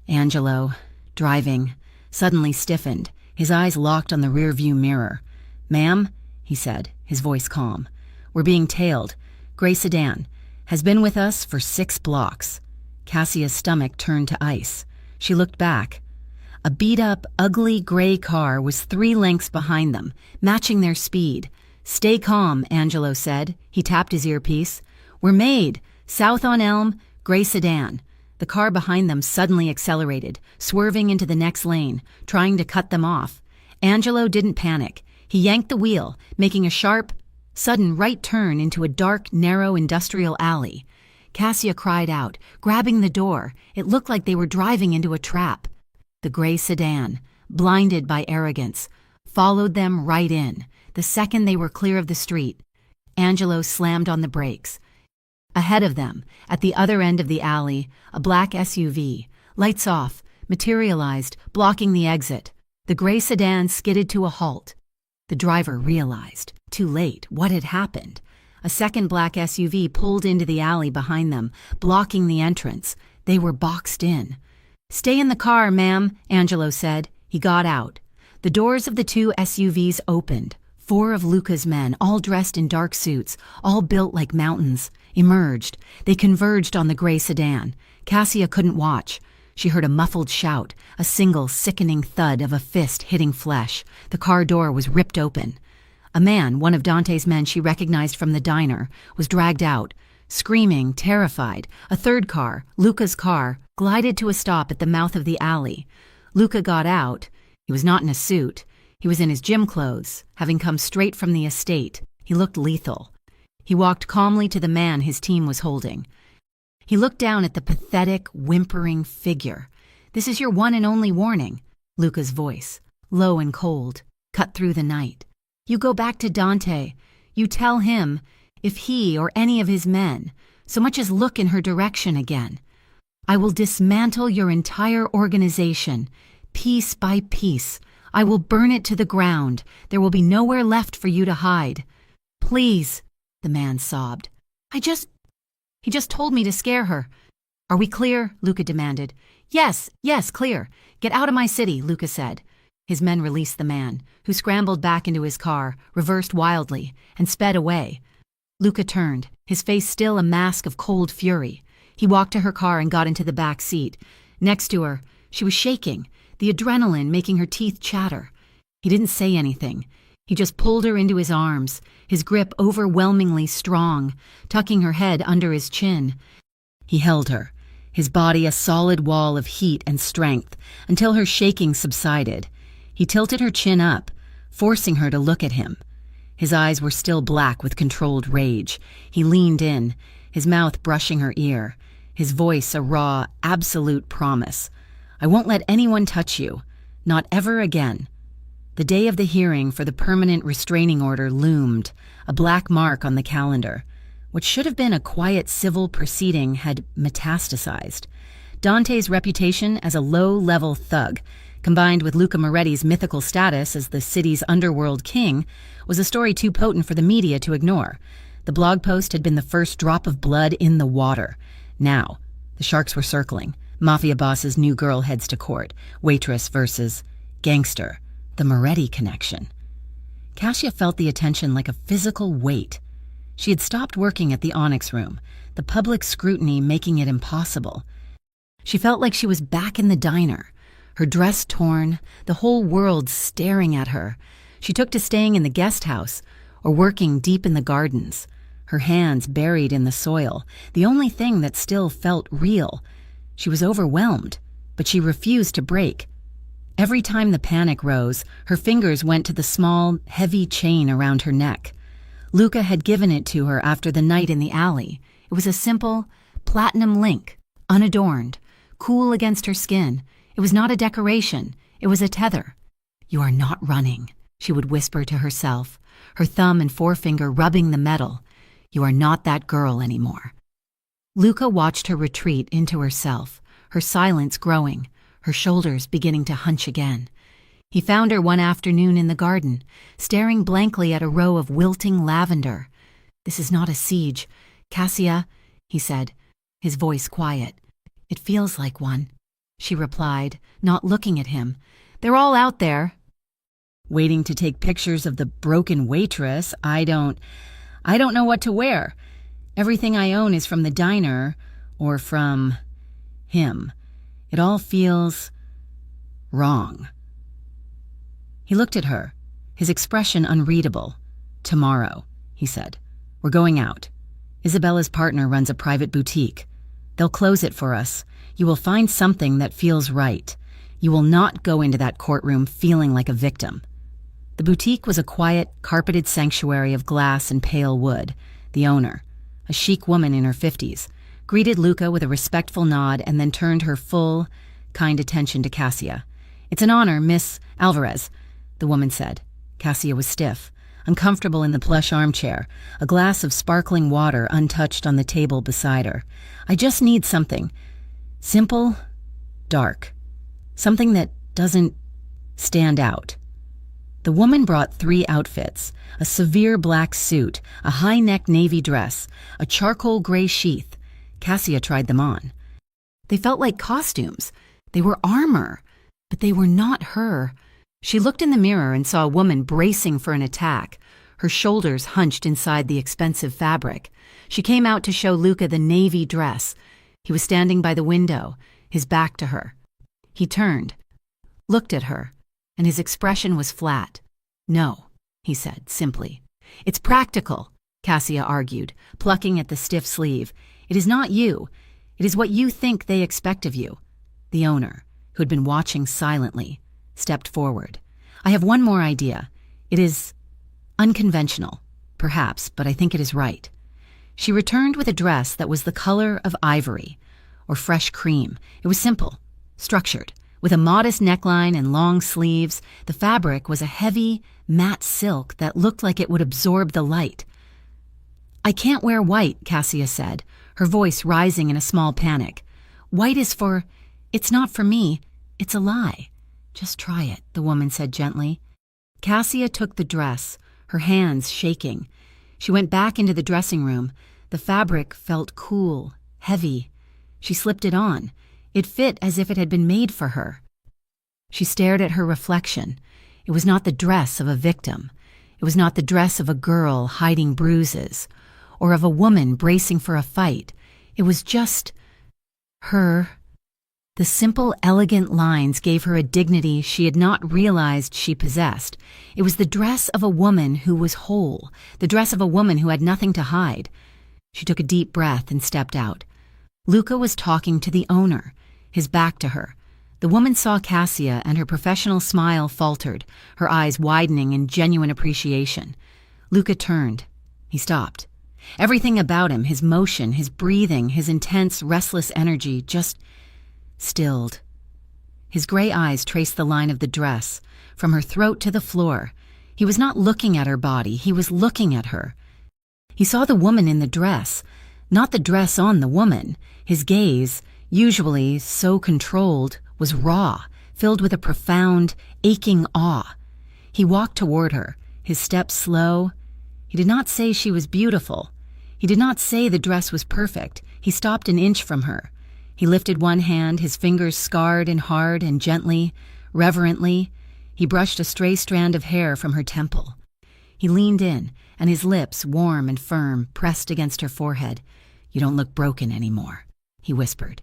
Angelo, driving, suddenly stiffened, his eyes locked on the rearview mirror. "Ma'am," he said, his voice calm. "We're being tailed. Gray sedan. Has been with us for 6 blocks." Cassia's stomach turned to ice. She looked back. A beat-up, ugly gray car was 3 lengths behind them, matching their speed. "Stay calm," Angelo said. He tapped his earpiece. "We're made. South on Elm, gray sedan. The car behind them suddenly accelerated, swerving into the next lane, trying to cut them off. Angelo didn't panic. He yanked the wheel, making a sharp, sudden right turn into a dark, narrow industrial alley. Cassia cried out, grabbing the door. It looked like they were driving into a trap. The gray sedan, blinded by arrogance, followed them right in. The second they were clear of the street, Angelo slammed on the brakes. Ahead of them, at the other end of the alley, a black SUV, lights off, materialized, blocking the exit. The gray sedan skidded to a halt. The driver realized, too late, what had happened. A second black SUV pulled into the alley behind them, blocking the entrance. They were boxed in. "Stay in the car, ma'am," Angelo said. He got out. The doors of the two SUVs opened. 4 of Luca's men, all dressed in dark suits, all built like mountains, emerged. They converged on the gray sedan. Cassia couldn't watch. She heard a muffled shout, a single sickening thud of a fist hitting flesh. The car door was ripped open. A man, one of Dante's men she recognized from the diner, was dragged out. Screaming, terrified, a third car, Luca's car, glided to a stop at the mouth of the alley. Luca got out. He was not in a suit. He was in his gym clothes, having come straight from the estate. He looked lethal. He walked calmly to the man his team was holding. He looked down at the pathetic, whimpering figure. "This is your one and only warning." Luca's voice, low and cold, cut through the night. "You go back to Dante. You tell him, if he or any of his men so much as look in her direction again, I will dismantle your entire organization, piece by piece. I will burn it to the ground. There will be nowhere left for you to hide. Please," the man sobbed. He just told me to scare her." "Are we clear?" Luca demanded. Yes, clear. Get out of my city," Luca said. His men released the man, who scrambled back into his car, reversed wildly, and sped away. Luca turned, his face still a mask of cold fury. He walked to her car and got into the back seat. Next to her, she was shaking, the adrenaline making her teeth chatter. He didn't say anything. He just pulled her into his arms, his grip overwhelmingly strong, tucking her head under his chin. He held her, his body a solid wall of heat and strength, until her shaking subsided. He tilted her chin up, forcing her to look at him. His eyes were still black with controlled rage. He leaned in, his mouth brushing her ear, his voice a raw, absolute promise. "I won't let anyone touch you. Not ever again." The day of the hearing for the permanent restraining order loomed, a black mark on the calendar. What should have been a quiet civil proceeding had metastasized. Dante's reputation as a low-level thug, combined with Luca Moretti's mythical status as the city's underworld king, was a story too potent for the media to ignore. The blog post had been the first drop of blood in the water. Now, the sharks were circling. Mafia boss's new girl heads to court. Waitress versus gangster. The Moretti connection. Cassia felt the attention like a physical weight. She had stopped working at the Onyx Room, the public scrutiny making it impossible. She felt like she was back in the diner, her dress torn, the whole world staring at her. She took to staying in the guest house or working deep in the gardens, her hands buried in the soil, the only thing that still felt real. She was overwhelmed, but she refused to break. Every time the panic rose, her fingers went to the small, heavy chain around her neck. Luca had given it to her after the night in the alley. It was a simple, platinum link, unadorned, cool against her skin. It was not a decoration. It was a tether. "You are not running," she would whisper to herself, her thumb and forefinger rubbing the metal. "You are not that girl anymore." Luca watched her retreat into herself, her silence growing, her shoulders beginning to hunch again. He found her one afternoon in the garden, staring blankly at a row of wilting lavender. "This is not a siege, Cassia," he said, his voice quiet. "It feels like one," she replied, not looking at him. "They're all out there." "Waiting to take pictures of the broken waitress. I don't know what to wear. Everything I own is from the diner or from him. It all feels wrong." He looked at her, his expression unreadable. "Tomorrow," he said. "We're going out. Isabella's partner runs a private boutique. They'll close it for us. You will find something that feels right. You will not go into that courtroom feeling like a victim." The boutique was a quiet, carpeted sanctuary of glass and pale wood. The owner, a chic woman in her 50s, greeted Luca with a respectful nod and then turned her full, kind attention to Cassia. "It's an honor, Miss Alvarez," the woman said. Cassia was stiff, uncomfortable in the plush armchair, a glass of sparkling water untouched on the table beside her. "I just need something. Simple, dark. Something that doesn't stand out." The woman brought 3 outfits: a severe black suit, a high-neck navy dress, a charcoal gray sheath. Cassia tried them on. They felt like costumes. They were armor, but they were not her. She looked in the mirror and saw a woman bracing for an attack, her shoulders hunched inside the expensive fabric. She came out to show Luca the navy dress. He was standing by the window, his back to her. He turned, looked at her, and his expression was flat. "No," he said, simply. "It's practical," Cassia argued, plucking at the stiff sleeve. "It is not you. It is what you think they expect of you." The owner, who had been watching silently, stepped forward. "I have one more idea. It is unconventional, perhaps, but I think it is right." She returned with a dress that was the color of ivory, or fresh cream. It was simple, structured, with a modest neckline and long sleeves. The fabric was a heavy, matte silk that looked like it would absorb the light. "I can't wear white," Cassia said, her voice rising in a small panic. "White is for... It's not for me. It's a lie." "Just try it," the woman said gently. Cassia took the dress, her hands shaking. She went back into the dressing room. The fabric felt cool, heavy. She slipped it on. It fit as if it had been made for her. She stared at her reflection. It was not the dress of a victim. It was not the dress of a girl hiding bruises, or of a woman bracing for a fight. It was just her. The simple, elegant lines gave her a dignity she had not realized she possessed. It was the dress of a woman who was whole, the dress of a woman who had nothing to hide. She took a deep breath and stepped out. Luca was talking to the owner, his back to her. The woman saw Cassia and her professional smile faltered, her eyes widening in genuine appreciation. Luca turned. He stopped. Everything about him, his motion, his breathing, his intense, restless energy, just stilled. His gray eyes traced the line of the dress, from her throat to the floor. He was not looking at her body, he was looking at her. He saw the woman in the dress, not the dress on the woman. His gaze, usually so controlled, was raw, filled with a profound, aching awe. He walked toward her, his steps slow. He did not say she was beautiful. He did not say the dress was perfect. He stopped an inch from her. He lifted one hand, his fingers scarred and hard and gently, reverently. He brushed a stray strand of hair from her temple. He leaned in, and his lips, warm and firm, pressed against her forehead. "You don't look broken anymore," he whispered.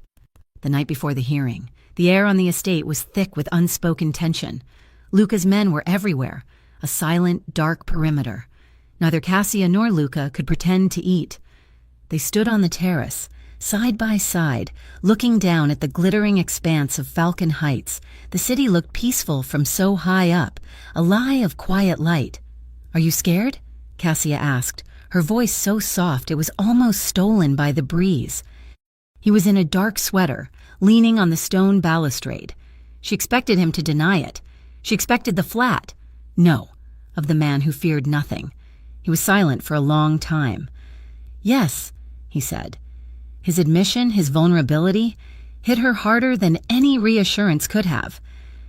The night before the hearing, the air on the estate was thick with unspoken tension. Luca's men were everywhere, a silent, dark perimeter. Neither Cassia nor Luca could pretend to eat. They stood on the terrace, side by side, looking down at the glittering expanse of Falcon Heights. The city looked peaceful from so high up, a lie of quiet light. "Are you scared?" Cassia asked, her voice so soft it was almost stolen by the breeze. He was in a dark sweater, leaning on the stone balustrade. She expected him to deny it. She expected the flat no of the man who feared nothing. He was silent for a long time. "Yes," he said. His admission, his vulnerability, hit her harder than any reassurance could have.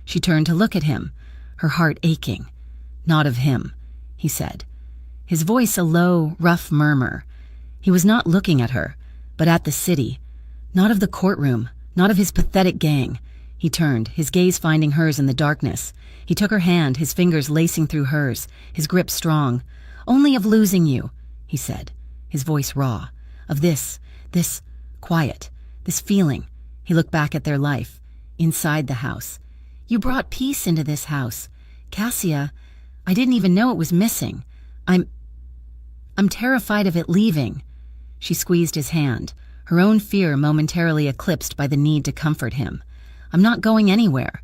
She turned to look at him, her heart aching. "Not of him," he said, his voice a low, rough murmur. He was not looking at her, but at the city. Not of the courtroom, not of his pathetic gang. He turned, his gaze finding hers in the darkness. He took her hand, his fingers lacing through hers, his grip strong. "Only of losing you," he said, his voice raw. "Of this quiet, this feeling." He looked back at their life, inside the house. "You brought peace into this house. Cassia, I didn't even know it was missing. I'm terrified of it leaving." She squeezed his hand, her own fear momentarily eclipsed by the need to comfort him. "I'm not going anywhere."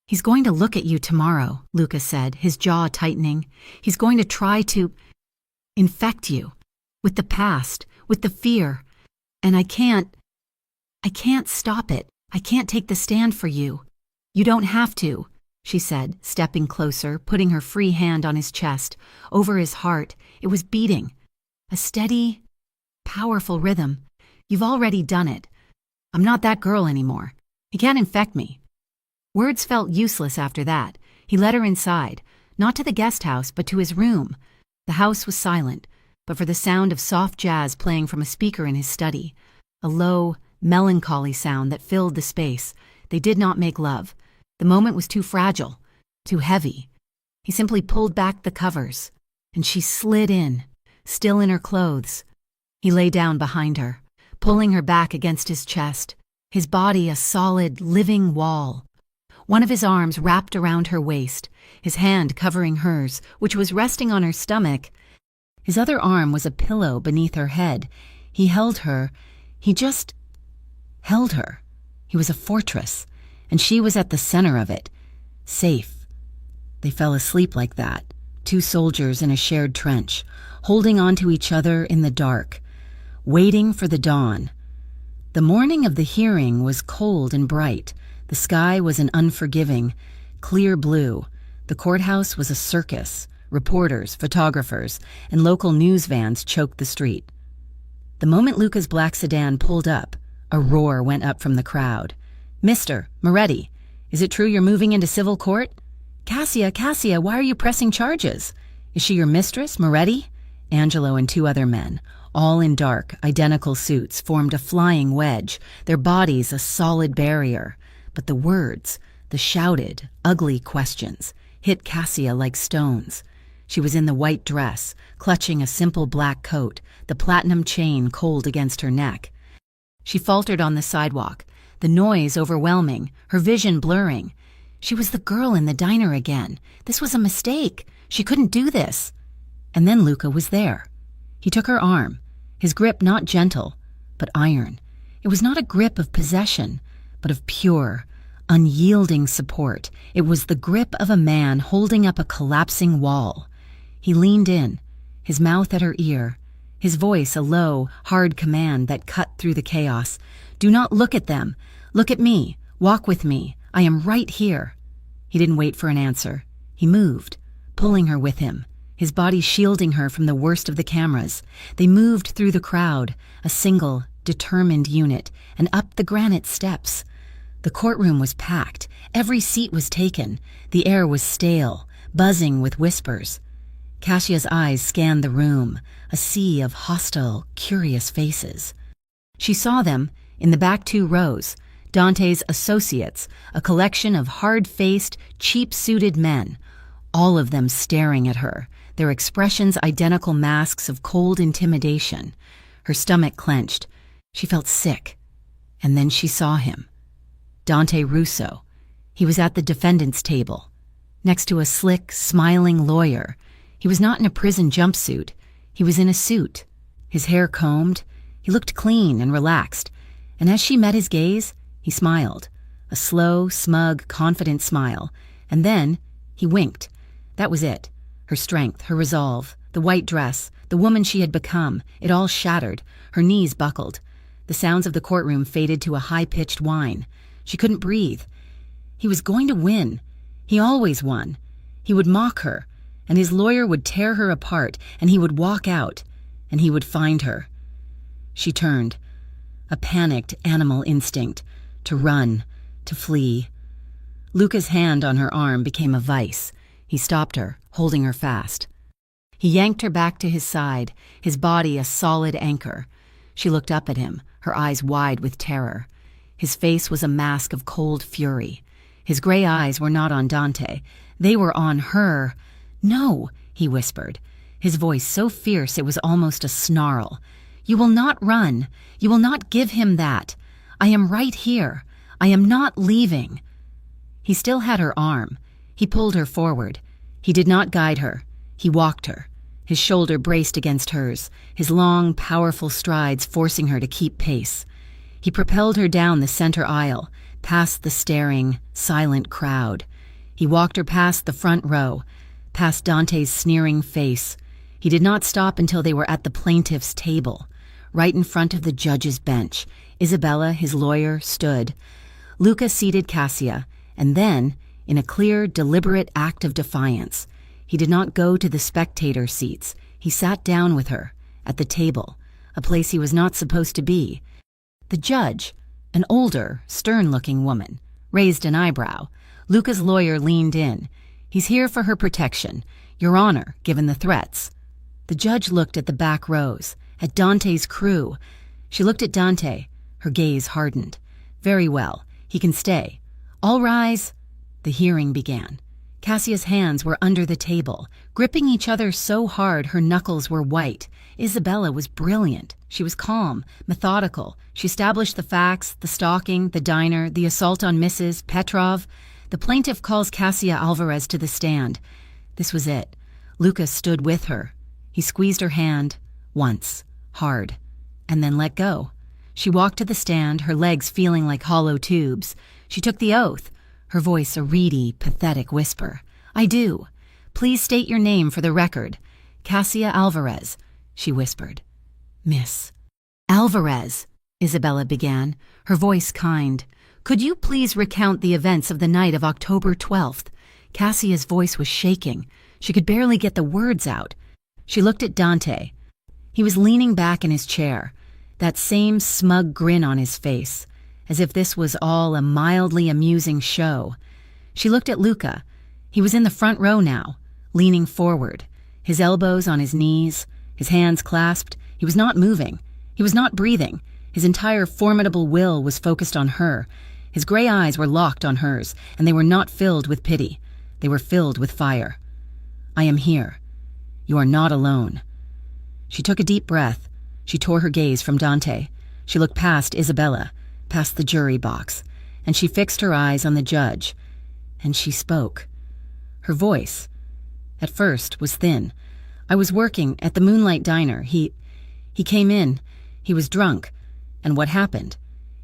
"He's going to look at you tomorrow," Lucas said, his jaw tightening. "He's going to try to infect you with the past, with the fear. And I can't stop it. I can't take the stand for you." "You don't have to," she said, stepping closer, putting her free hand on his chest, over his heart. It was beating. A steady, powerful rhythm. "You've already done it. I'm not that girl anymore. He can't infect me." Words felt useless after that. He led her inside, not to the guest house, but to his room. The house was silent, but for the sound of soft jazz playing from a speaker in his study. A low, melancholy sound that filled the space. They did not make love. The moment was too fragile, too heavy. He simply pulled back the covers, and she slid in, still in her clothes. He lay down behind her, pulling her back against his chest, his body a solid, living wall. One of his arms wrapped around her waist, his hand covering hers, which was resting on her stomach. His other arm was a pillow beneath her head. He held her. He just held her. He was a fortress, and she was at the center of it, safe. They fell asleep like that, two soldiers in a shared trench, holding on to each other in the dark, waiting for the dawn. The morning of the hearing was cold and bright. The sky was an unforgiving, clear blue. The courthouse was a circus. Reporters, photographers, and local news vans choked the street. The moment Luca's black sedan pulled up, a roar went up from the crowd. "Mr. Moretti, is it true you're moving into civil court?" Cassia, why are you pressing charges? Is she your mistress, Moretti?" Angelo and two other men, all in dark, identical suits, formed a flying wedge, their bodies a solid barrier. But the words, the shouted, ugly questions, hit Cassia like stones. She was in the white dress, clutching a simple black coat, the platinum chain cold against her neck. She faltered on the sidewalk, the noise overwhelming, her vision blurring. She was the girl in the diner again. This was a mistake. She couldn't do this. And then Luca was there. He took her arm, his grip not gentle, but iron. It was not a grip of possession, but of pure, unyielding support. It was the grip of a man holding up a collapsing wall. He leaned in, his mouth at her ear, his voice a low, hard command that cut through the chaos. "Do not look at them. Look at me. Walk with me. I am right here." He didn't wait for an answer. He moved, pulling her with him, his body shielding her from the worst of the cameras. They moved through the crowd, a single, determined unit, and up the granite steps. The courtroom was packed. Every seat was taken. The air was stale, buzzing with whispers. Cassia's eyes scanned the room, a sea of hostile, curious faces. She saw them, in the back 2 rows, Dante's associates, a collection of hard-faced, cheap-suited men, all of them staring at her, their expressions identical masks of cold intimidation. Her stomach clenched. She felt sick. And then she saw him. Dante Russo. He was at the defendant's table, next to a slick, smiling lawyer. He was not in a prison jumpsuit. He was in a suit, his hair combed. He looked clean and relaxed, and as she met his gaze, he smiled, a slow, smug, confident smile, and then he winked. That was it. Her strength, her resolve, the white dress, the woman she had become, it all shattered. Her knees buckled. The sounds of the courtroom faded to a high-pitched whine. She couldn't breathe. He was going to win. He always won. He would mock her, and his lawyer would tear her apart, and he would walk out, and he would find her. She turned, a panicked animal instinct, to run, to flee. Luca's hand on her arm became a vice. He stopped her, holding her fast. He yanked her back to his side, his body a solid anchor. She looked up at him, her eyes wide with terror. His face was a mask of cold fury. His gray eyes were not on Dante. They were on her. "No," he whispered, his voice so fierce it was almost a snarl. "You will not run. You will not give him that. I am right here. I am not leaving." He still had her arm. He pulled her forward. He did not guide her. He walked her. His shoulder braced against hers, his long, powerful strides forcing her to keep pace. He propelled her down the center aisle, past the staring, silent crowd. He walked her past the front row, past Dante's sneering face. He did not stop until they were at the plaintiff's table. Right in front of the judge's bench, Isabella, his lawyer, stood. Luca seated Cassia, and then, in a clear, deliberate act of defiance, he did not go to the spectator seats. He sat down with her, at the table, a place he was not supposed to be. The judge, an older, stern-looking woman, raised an eyebrow. Luca's lawyer leaned in. "He's here for her protection, Your Honor, given the threats." The judge looked at the back rows, at Dante's crew. She looked at Dante. Her gaze hardened. "Very well. He can stay. All rise." The hearing began. Cassia's hands were under the table, gripping each other so hard her knuckles were white. Isabella was brilliant. She was calm, methodical. She established the facts, the stalking, the diner, the assault on Mrs. Petrov. The plaintiff calls Cassia Alvarez to the stand. This was it. Lucas stood with her. He squeezed her hand, once, hard, and then let go. She walked to the stand, her legs feeling like hollow tubes. She took the oath, her voice a reedy, pathetic whisper. "I do. Please state your name for the record." "Cassia Alvarez," she whispered. "Miss Alvarez," Isabella began, her voice kind. "Could you please recount the events of the night of October 12th? Cassia's voice was shaking. She could barely get the words out. She looked at Dante. He was leaning back in his chair, that same smug grin on his face, as if this was all a mildly amusing show. She looked at Luca. He was in the front row now, leaning forward, his elbows on his knees, his hands clasped. He was not moving. He was not breathing. His entire formidable will was focused on her. His gray eyes were locked on hers, and they were not filled with pity. They were filled with fire. "I am here. You are not alone." She took a deep breath. She tore her gaze from Dante. She looked past Isabella, past the jury box, and she fixed her eyes on the judge. And she spoke. Her voice, at first, was thin. "I was working at the Moonlight Diner. He came in. He was drunk. And what happened?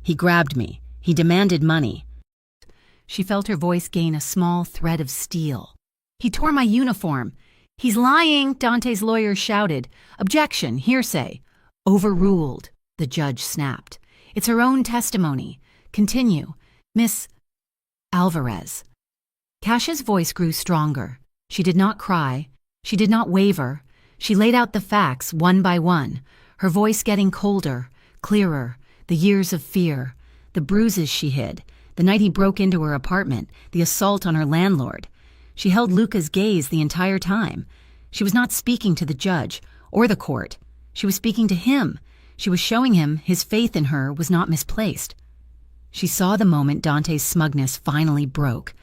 He grabbed me. He demanded money." She felt her voice gain a small thread of steel. "He tore my uniform." "He's lying," Dante's lawyer shouted. "Objection, hearsay." "Overruled," the judge snapped. "It's her own testimony. Continue. Miss Alvarez." Cassia's voice grew stronger. She did not cry. She did not waver. She laid out the facts one by one, her voice getting colder, clearer, the years of fear, the bruises she hid, the night he broke into her apartment, the assault on her landlord. She held Luca's gaze the entire time. She was not speaking to the judge or the court. She was speaking to him. She was showing him his faith in her was not misplaced. She saw the moment Dante's smugness finally broke.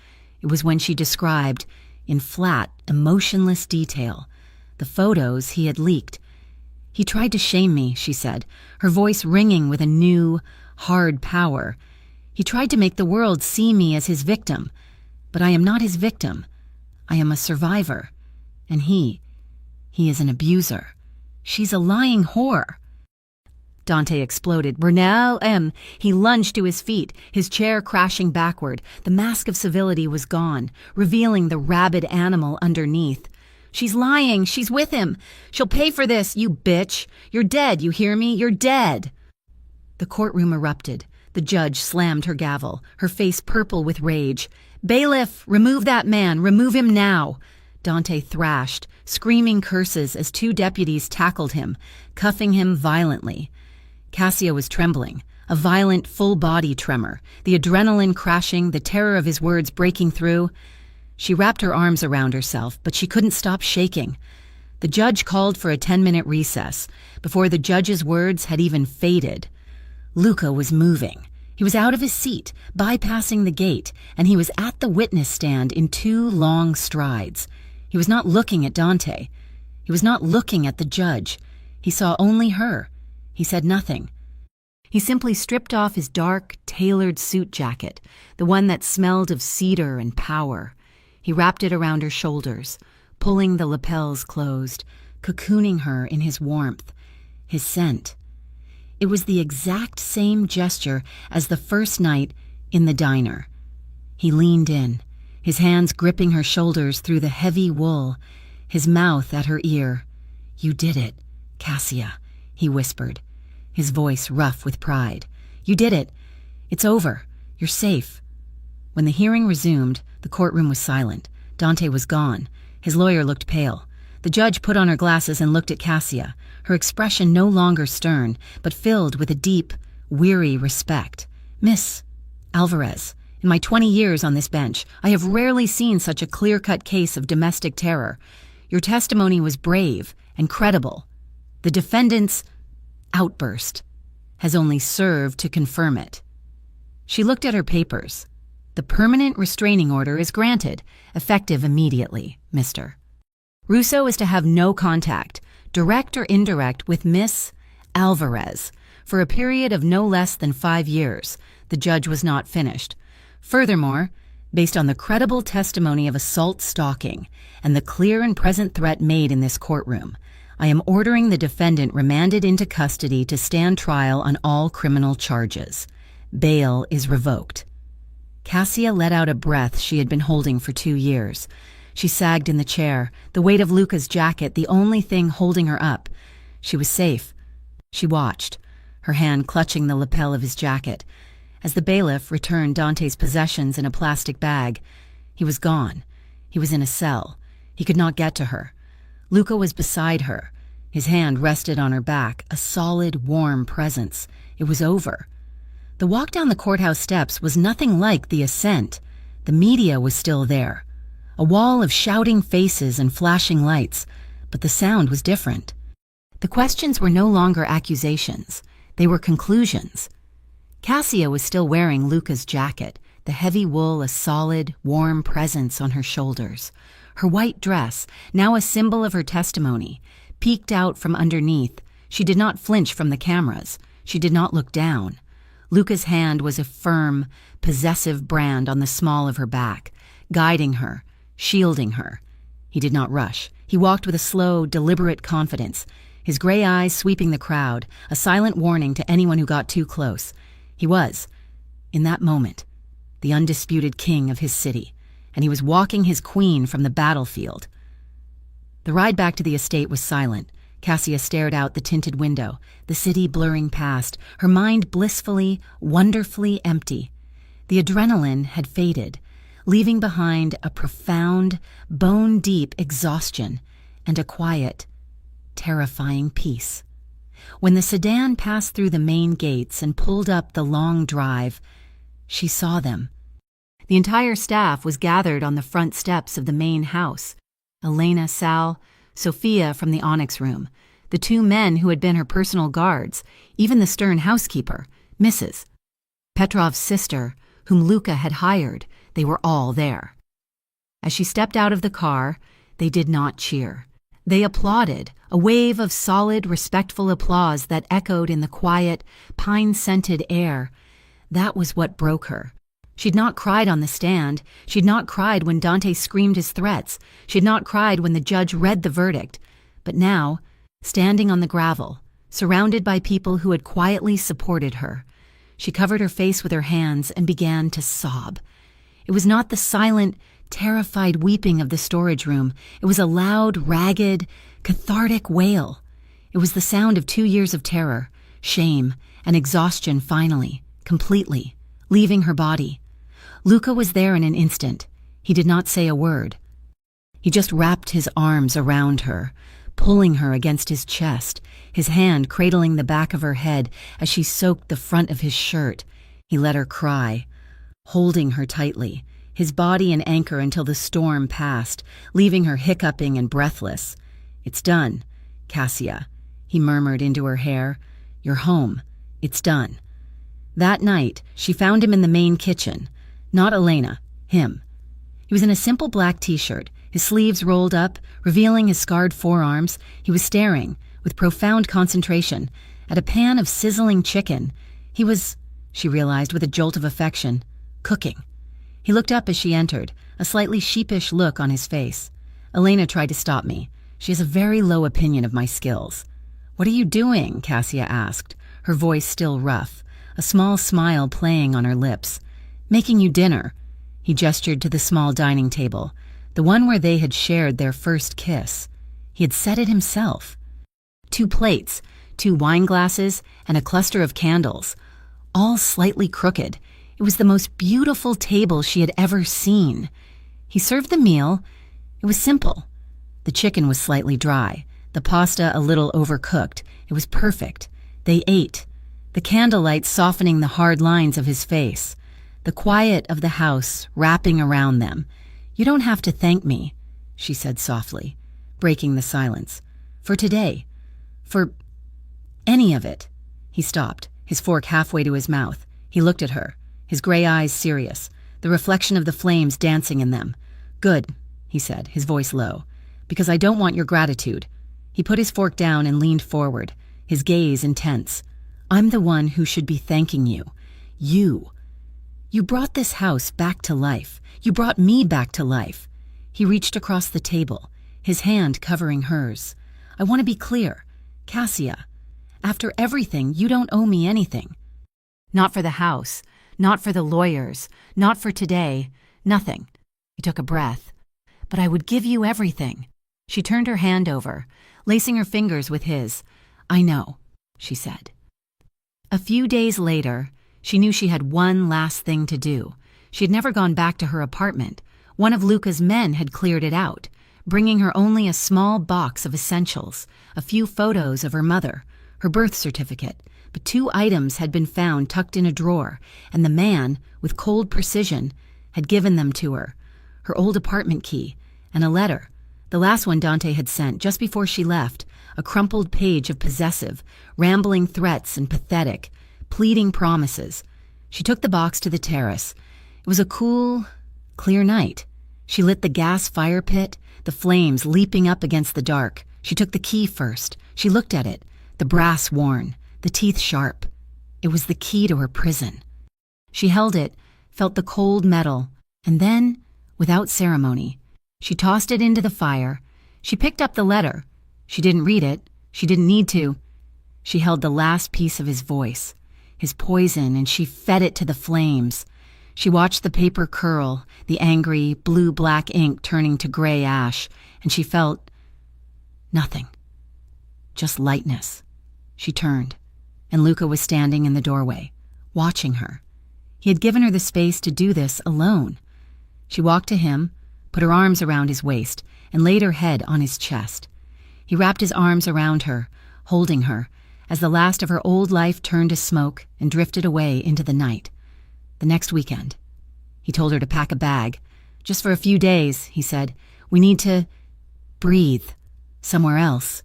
It was when she described, in flat, emotionless detail, the photos he had leaked. "He tried to shame me," she said, her voice ringing with a new, hard power. "He tried to make the world see me as his victim. But I am not his victim. I am a survivor. And he is an abuser. She's a lying whore." Dante exploded. "Brunel M." He lunged to his feet, his chair crashing backward. The mask of civility was gone, revealing the rabid animal underneath. "She's lying. She's with him. She'll pay for this, you bitch. You're dead, you hear me? You're dead." The courtroom erupted. The judge slammed her gavel, her face purple with rage. "Bailiff, remove that man. Remove him now." Dante thrashed, screaming curses as two deputies tackled him, cuffing him violently. Cassia was trembling, a violent full-body tremor, the adrenaline crashing, the terror of his words breaking through. She wrapped her arms around herself, but she couldn't stop shaking. The judge called for a 10-minute recess, before the judge's words had even faded. Luca was moving. He was out of his seat, bypassing the gate, and he was at the witness stand in 2 long strides. He was not looking at Dante. He was not looking at the judge. He saw only her. He said nothing. He simply stripped off his dark, tailored suit jacket, the one that smelled of cedar and power. He wrapped it around her shoulders, pulling the lapels closed, cocooning her in his warmth, his scent. It was the exact same gesture as the first night in the diner. He leaned in, his hands gripping her shoulders through the heavy wool, his mouth at her ear. "You did it, Cassia," he whispered, his voice rough with pride. "You did it. It's over. You're safe." When the hearing resumed, the courtroom was silent. Dante was gone. His lawyer looked pale. The judge put on her glasses and looked at Cassia, her expression no longer stern, but filled with a deep, weary respect. "Miss Alvarez, in my 20 years on this bench, I have rarely seen such a clear-cut case of domestic terror. Your testimony was brave and credible. The defendant's outburst has only served to confirm it." She looked at her papers. "The permanent restraining order is granted, effective immediately, Mr. Russo is to have no contact, direct or indirect, with Miss Alvarez for a period of no less than 5 years. The judge was not finished. "Furthermore, based on the credible testimony of assault stalking and the clear and present threat made in this courtroom, I am ordering the defendant remanded into custody to stand trial on all criminal charges. Bail is revoked." Cassia let out a breath she had been holding for 2 years. She sagged in the chair, the weight of Luca's jacket the only thing holding her up. She was safe. She watched, her hand clutching the lapel of his jacket, as the bailiff returned Dante's possessions in a plastic bag. He was gone. He was in a cell. He could not get to her. Luca was beside her. His hand rested on her back, a solid, warm presence. It was over. The walk down the courthouse steps was nothing like the ascent. The media was still there. A wall of shouting faces and flashing lights, but the sound was different. The questions were no longer accusations. They were conclusions. Cassia was still wearing Luca's jacket, the heavy wool a solid, warm presence on her shoulders. Her white dress, now a symbol of her testimony, peeked out from underneath. She did not flinch from the cameras. She did not look down. Luca's hand was a firm, possessive brand on the small of her back, guiding her, shielding her. He did not rush. He walked with a slow, deliberate confidence, his gray eyes sweeping the crowd, a silent warning to anyone who got too close. He was, in that moment, the undisputed king of his city, and he was walking his queen from the battlefield. The ride back to the estate was silent. Cassia stared out the tinted window, the city blurring past, her mind blissfully, wonderfully empty. The adrenaline had faded, leaving behind a profound, bone-deep exhaustion and a quiet, terrifying peace. When the sedan passed through the main gates and pulled up the long drive, she saw them. The entire staff was gathered on the front steps of the main house. Elena, Sal, Sophia from the Onyx Room, the 2 men who had been her personal guards, even the stern housekeeper, Mrs. Petrov's sister, whom Luca had hired. They were all there. As she stepped out of the car, they did not cheer. They applauded, a wave of solid, respectful applause that echoed in the quiet, pine-scented air. That was what broke her. She'd not cried on the stand. She'd not cried when Dante screamed his threats. She'd not cried when the judge read the verdict. But now, standing on the gravel, surrounded by people who had quietly supported her, she covered her face with her hands and began to sob. It was not the silent, terrified weeping of the storage room. It was a loud, ragged, cathartic wail. It was the sound of 2 years of terror, shame, and exhaustion finally, completely, leaving her body. Luca was there in an instant. He did not say a word. He just wrapped his arms around her, pulling her against his chest, his hand cradling the back of her head as she soaked the front of his shirt. He let her cry, holding her tightly, his body an anchor until the storm passed, leaving her hiccuping and breathless. "It's done, Cassia," he murmured into her hair. "You're home. It's done." That night, she found him in the main kitchen. Not Elena, him. He was in a simple black t-shirt, his sleeves rolled up, revealing his scarred forearms. He was staring, with profound concentration, at a pan of sizzling chicken. He was, she realized with a jolt of affection, cooking. He looked up as she entered, a slightly sheepish look on his face. "Elena tried to stop me. She has a very low opinion of my skills. What are you doing? Cassia asked, her voice still rough, a small smile playing on her lips. Making you dinner. He gestured to the small dining table, the one where they had shared their first kiss. He had set it himself. 2 plates, 2 wine glasses, and a cluster of candles, all slightly crooked. It was the most beautiful table she had ever seen. He served the meal. It was simple. The chicken was slightly dry, the pasta a little overcooked. It was perfect. They ate, the candlelight softening the hard lines of his face, the quiet of the house wrapping around them. You don't have to thank me, she said softly, breaking the silence. For today. For any of it. He stopped, his fork halfway to his mouth. He looked at her, his gray eyes serious, the reflection of the flames dancing in them. Good, he said, his voice low, because I don't want your gratitude. He put his fork down and leaned forward, his gaze intense. I'm the one who should be thanking you. You. You brought this house back to life. You brought me back to life. He reached across the table, his hand covering hers. I want to be clear. Cassia, after everything, you don't owe me anything. Not for the house, not for the lawyers, not for today, nothing. He took a breath. But I would give you everything. She turned her hand over, lacing her fingers with his. I know, she said. A few days later, she knew she had one last thing to do. She had never gone back to her apartment. One of Luca's men had cleared it out, bringing her only a small box of essentials, a few photos of her mother, her birth certificate, but 2 items had been found tucked in a drawer, and the man, with cold precision, had given them to her, her old apartment key, and a letter, the last one Dante had sent just before she left, a crumpled page of possessive, rambling threats and pathetic, pleading promises. She took the box to the terrace. It was a cool, clear night. She lit the gas fire pit, the flames leaping up against the dark. She took the key first. She looked at it, the brass worn, the teeth sharp. It was the key to her prison. She held it, felt the cold metal, and then, without ceremony, she tossed it into the fire. She picked up the letter. She didn't read it. She didn't need to. She held the last piece of his voice, his poison, and she fed it to the flames. She watched the paper curl, the angry, blue-black ink turning to gray ash, and she felt nothing, just lightness. She turned, and Luca was standing in the doorway, watching her. He had given her the space to do this alone. She walked to him, put her arms around his waist, and laid her head on his chest. He wrapped his arms around her, holding her, as the last of her old life turned to smoke and drifted away into the night. The next weekend. He told her to pack a bag. Just for a few days, he said. We need to breathe somewhere else.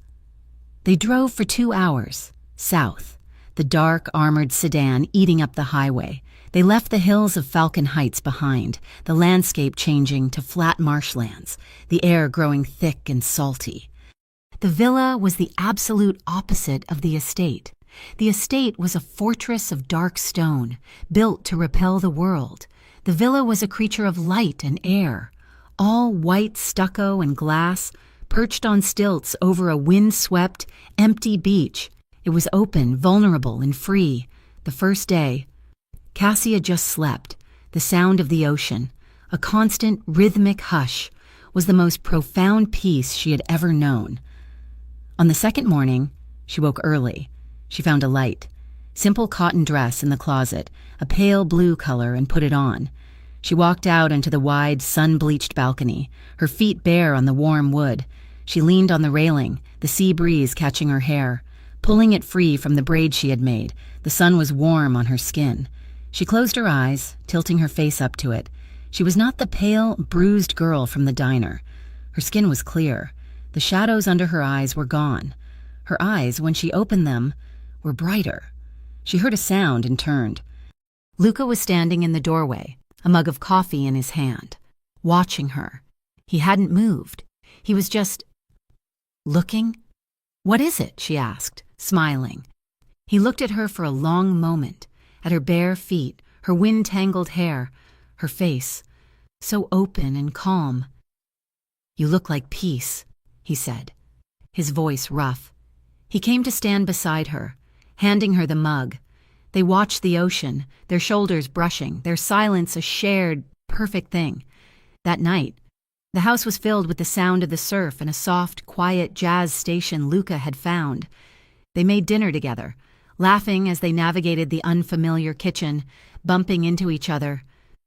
They drove for 2 hours, south, the dark, armored sedan eating up the highway. They left the hills of Falcon Heights behind, the landscape changing to flat marshlands, the air growing thick and salty. The villa was the absolute opposite of the estate. The estate was a fortress of dark stone, built to repel the world. The villa was a creature of light and air, all white stucco and glass, perched on stilts over a wind-swept, empty beach. It was open, vulnerable, and free. The first day, Cassia just slept. The sound of the ocean, a constant, rhythmic hush, was the most profound peace she had ever known. On the second morning, she woke early. She found a light, simple cotton dress in the closet, a pale blue color, and put it on. She walked out onto the wide, sun-bleached balcony, her feet bare on the warm wood. She leaned on the railing, the sea breeze catching her hair, pulling it free from the braid she had made. The sun was warm on her skin. She closed her eyes, tilting her face up to it. She was not the pale, bruised girl from the diner. Her skin was clear. The shadows under her eyes were gone. Her eyes, when she opened them, were brighter. She heard a sound and turned. Luca was standing in the doorway, a mug of coffee in his hand, watching her. He hadn't moved. He was just looking. "What is it?" she asked, smiling. He looked at her for a long moment, at her bare feet, her wind-tangled hair, her face, so open and calm. "You look like peace," he said, his voice rough. He came to stand beside her, handing her the mug. They watched the ocean, their shoulders brushing, their silence a shared, perfect thing. That night, the house was filled with the sound of the surf and a soft, quiet jazz station Luca had found. They made dinner together, laughing as they navigated the unfamiliar kitchen, bumping into each other.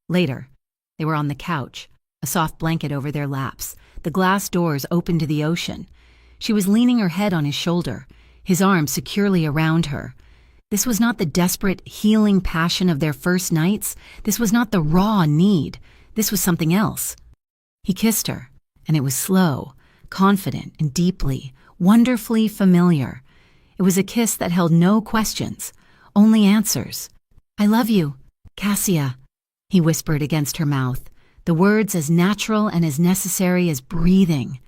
Later, they were on the couch, a soft blanket over their laps, the glass doors open to the ocean. She was leaning her head on his shoulder, his arm securely around her. This was not the desperate, healing passion of their first nights. This was not the raw need. This was something else. He kissed her, and it was slow, confident, and deeply, wonderfully familiar. It was a kiss that held no questions, only answers. "I love you, Cassia," he whispered against her mouth, the words as natural and as necessary as breathing.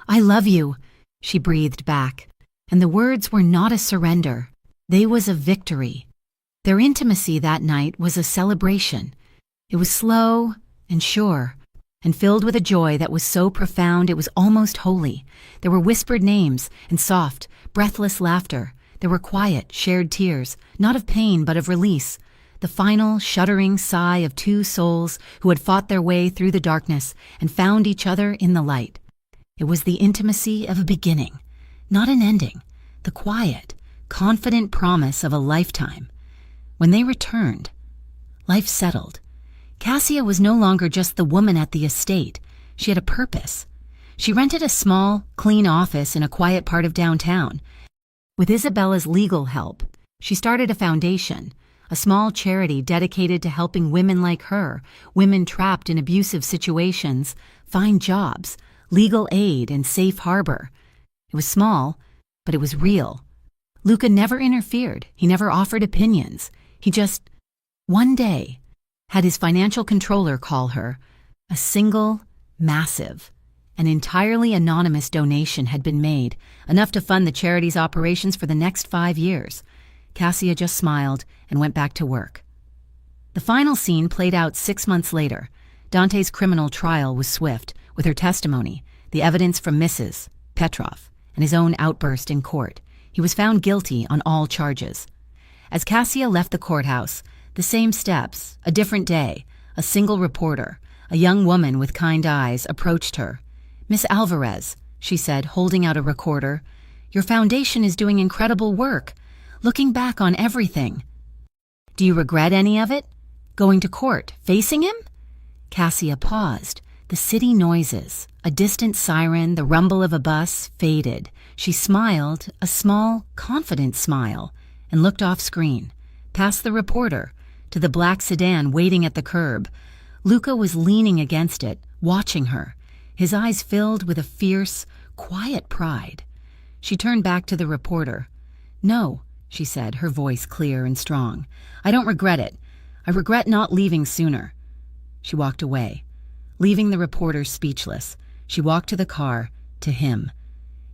"I love you," she breathed back, and the words were not a surrender. They was a victory. Their intimacy that night was a celebration. It was slow and sure, and filled with a joy that was so profound it was almost holy. There were whispered names and soft, breathless laughter. There were quiet, shared tears, not of pain but of release. The final, shuddering sigh of two souls who had fought their way through the darkness and found each other in the light. It was the intimacy of a beginning, not an ending, the quiet, confident promise of a lifetime. When they returned, life settled. Cassia was no longer just the woman at the estate. She had a purpose. She rented a small, clean office in a quiet part of downtown. With Isabella's legal help, she started a foundation, a small charity dedicated to helping women like her, women trapped in abusive situations, find jobs, legal aid, and safe harbor. It was small, but it was real. Luca never interfered. He never offered opinions. He just, one day, had his financial controller call her. A single, massive, and entirely anonymous donation had been made, enough to fund the charity's operations for the next 5 years. Cassia just smiled and went back to work. The final scene played out 6 months later. Dante's criminal trial was swift, with her testimony, the evidence from Mrs. Petrov, and his own outburst in court. He was found guilty on all charges. As Cassia left the courthouse, the same steps, a different day, a single reporter, a young woman with kind eyes, approached her. "Miss Alvarez," she said, holding out a recorder, "your foundation is doing incredible work, looking back on everything. Do you regret any of it? Going to court, facing him?" Cassia paused. The city noises, a distant siren, the rumble of a bus, faded. She smiled, a small, confident smile, and looked off screen, past the reporter, to the black sedan waiting at the curb. Luca was leaning against it, watching her, his eyes filled with a fierce, quiet pride. She turned back to the reporter. "No," she said, her voice clear and strong. "I don't regret it. I regret not leaving sooner." She walked away, leaving the reporter speechless. She walked to the car, to him.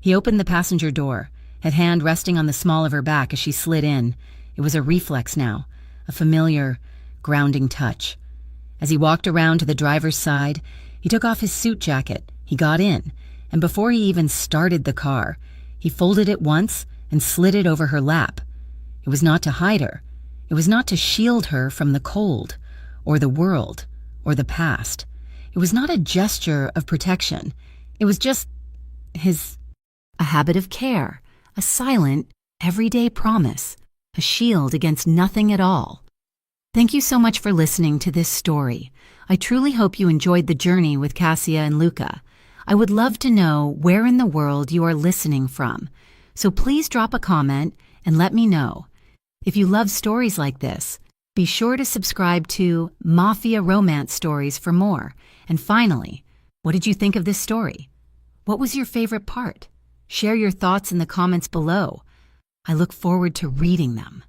He opened the passenger door, his hand resting on the small of her back as she slid in. It was a reflex now, a familiar, grounding touch. As he walked around to the driver's side, he took off his suit jacket. He got in, and before he even started the car, he folded it once and slid it over her lap. It was not to hide her. It was not to shield her from the cold, or the world, or the past. It was not a gesture of protection. It was just a habit of care, a silent, everyday promise, a shield against nothing at all. Thank you so much for listening to this story. I truly hope you enjoyed the journey with Cassia and Luca. I would love to know where in the world you are listening from, so please drop a comment and let me know. If you love stories like this, be sure to subscribe to Mafia Romance Stories for more. And finally, what did you think of this story? What was your favorite part? Share your thoughts in the comments below. I look forward to reading them.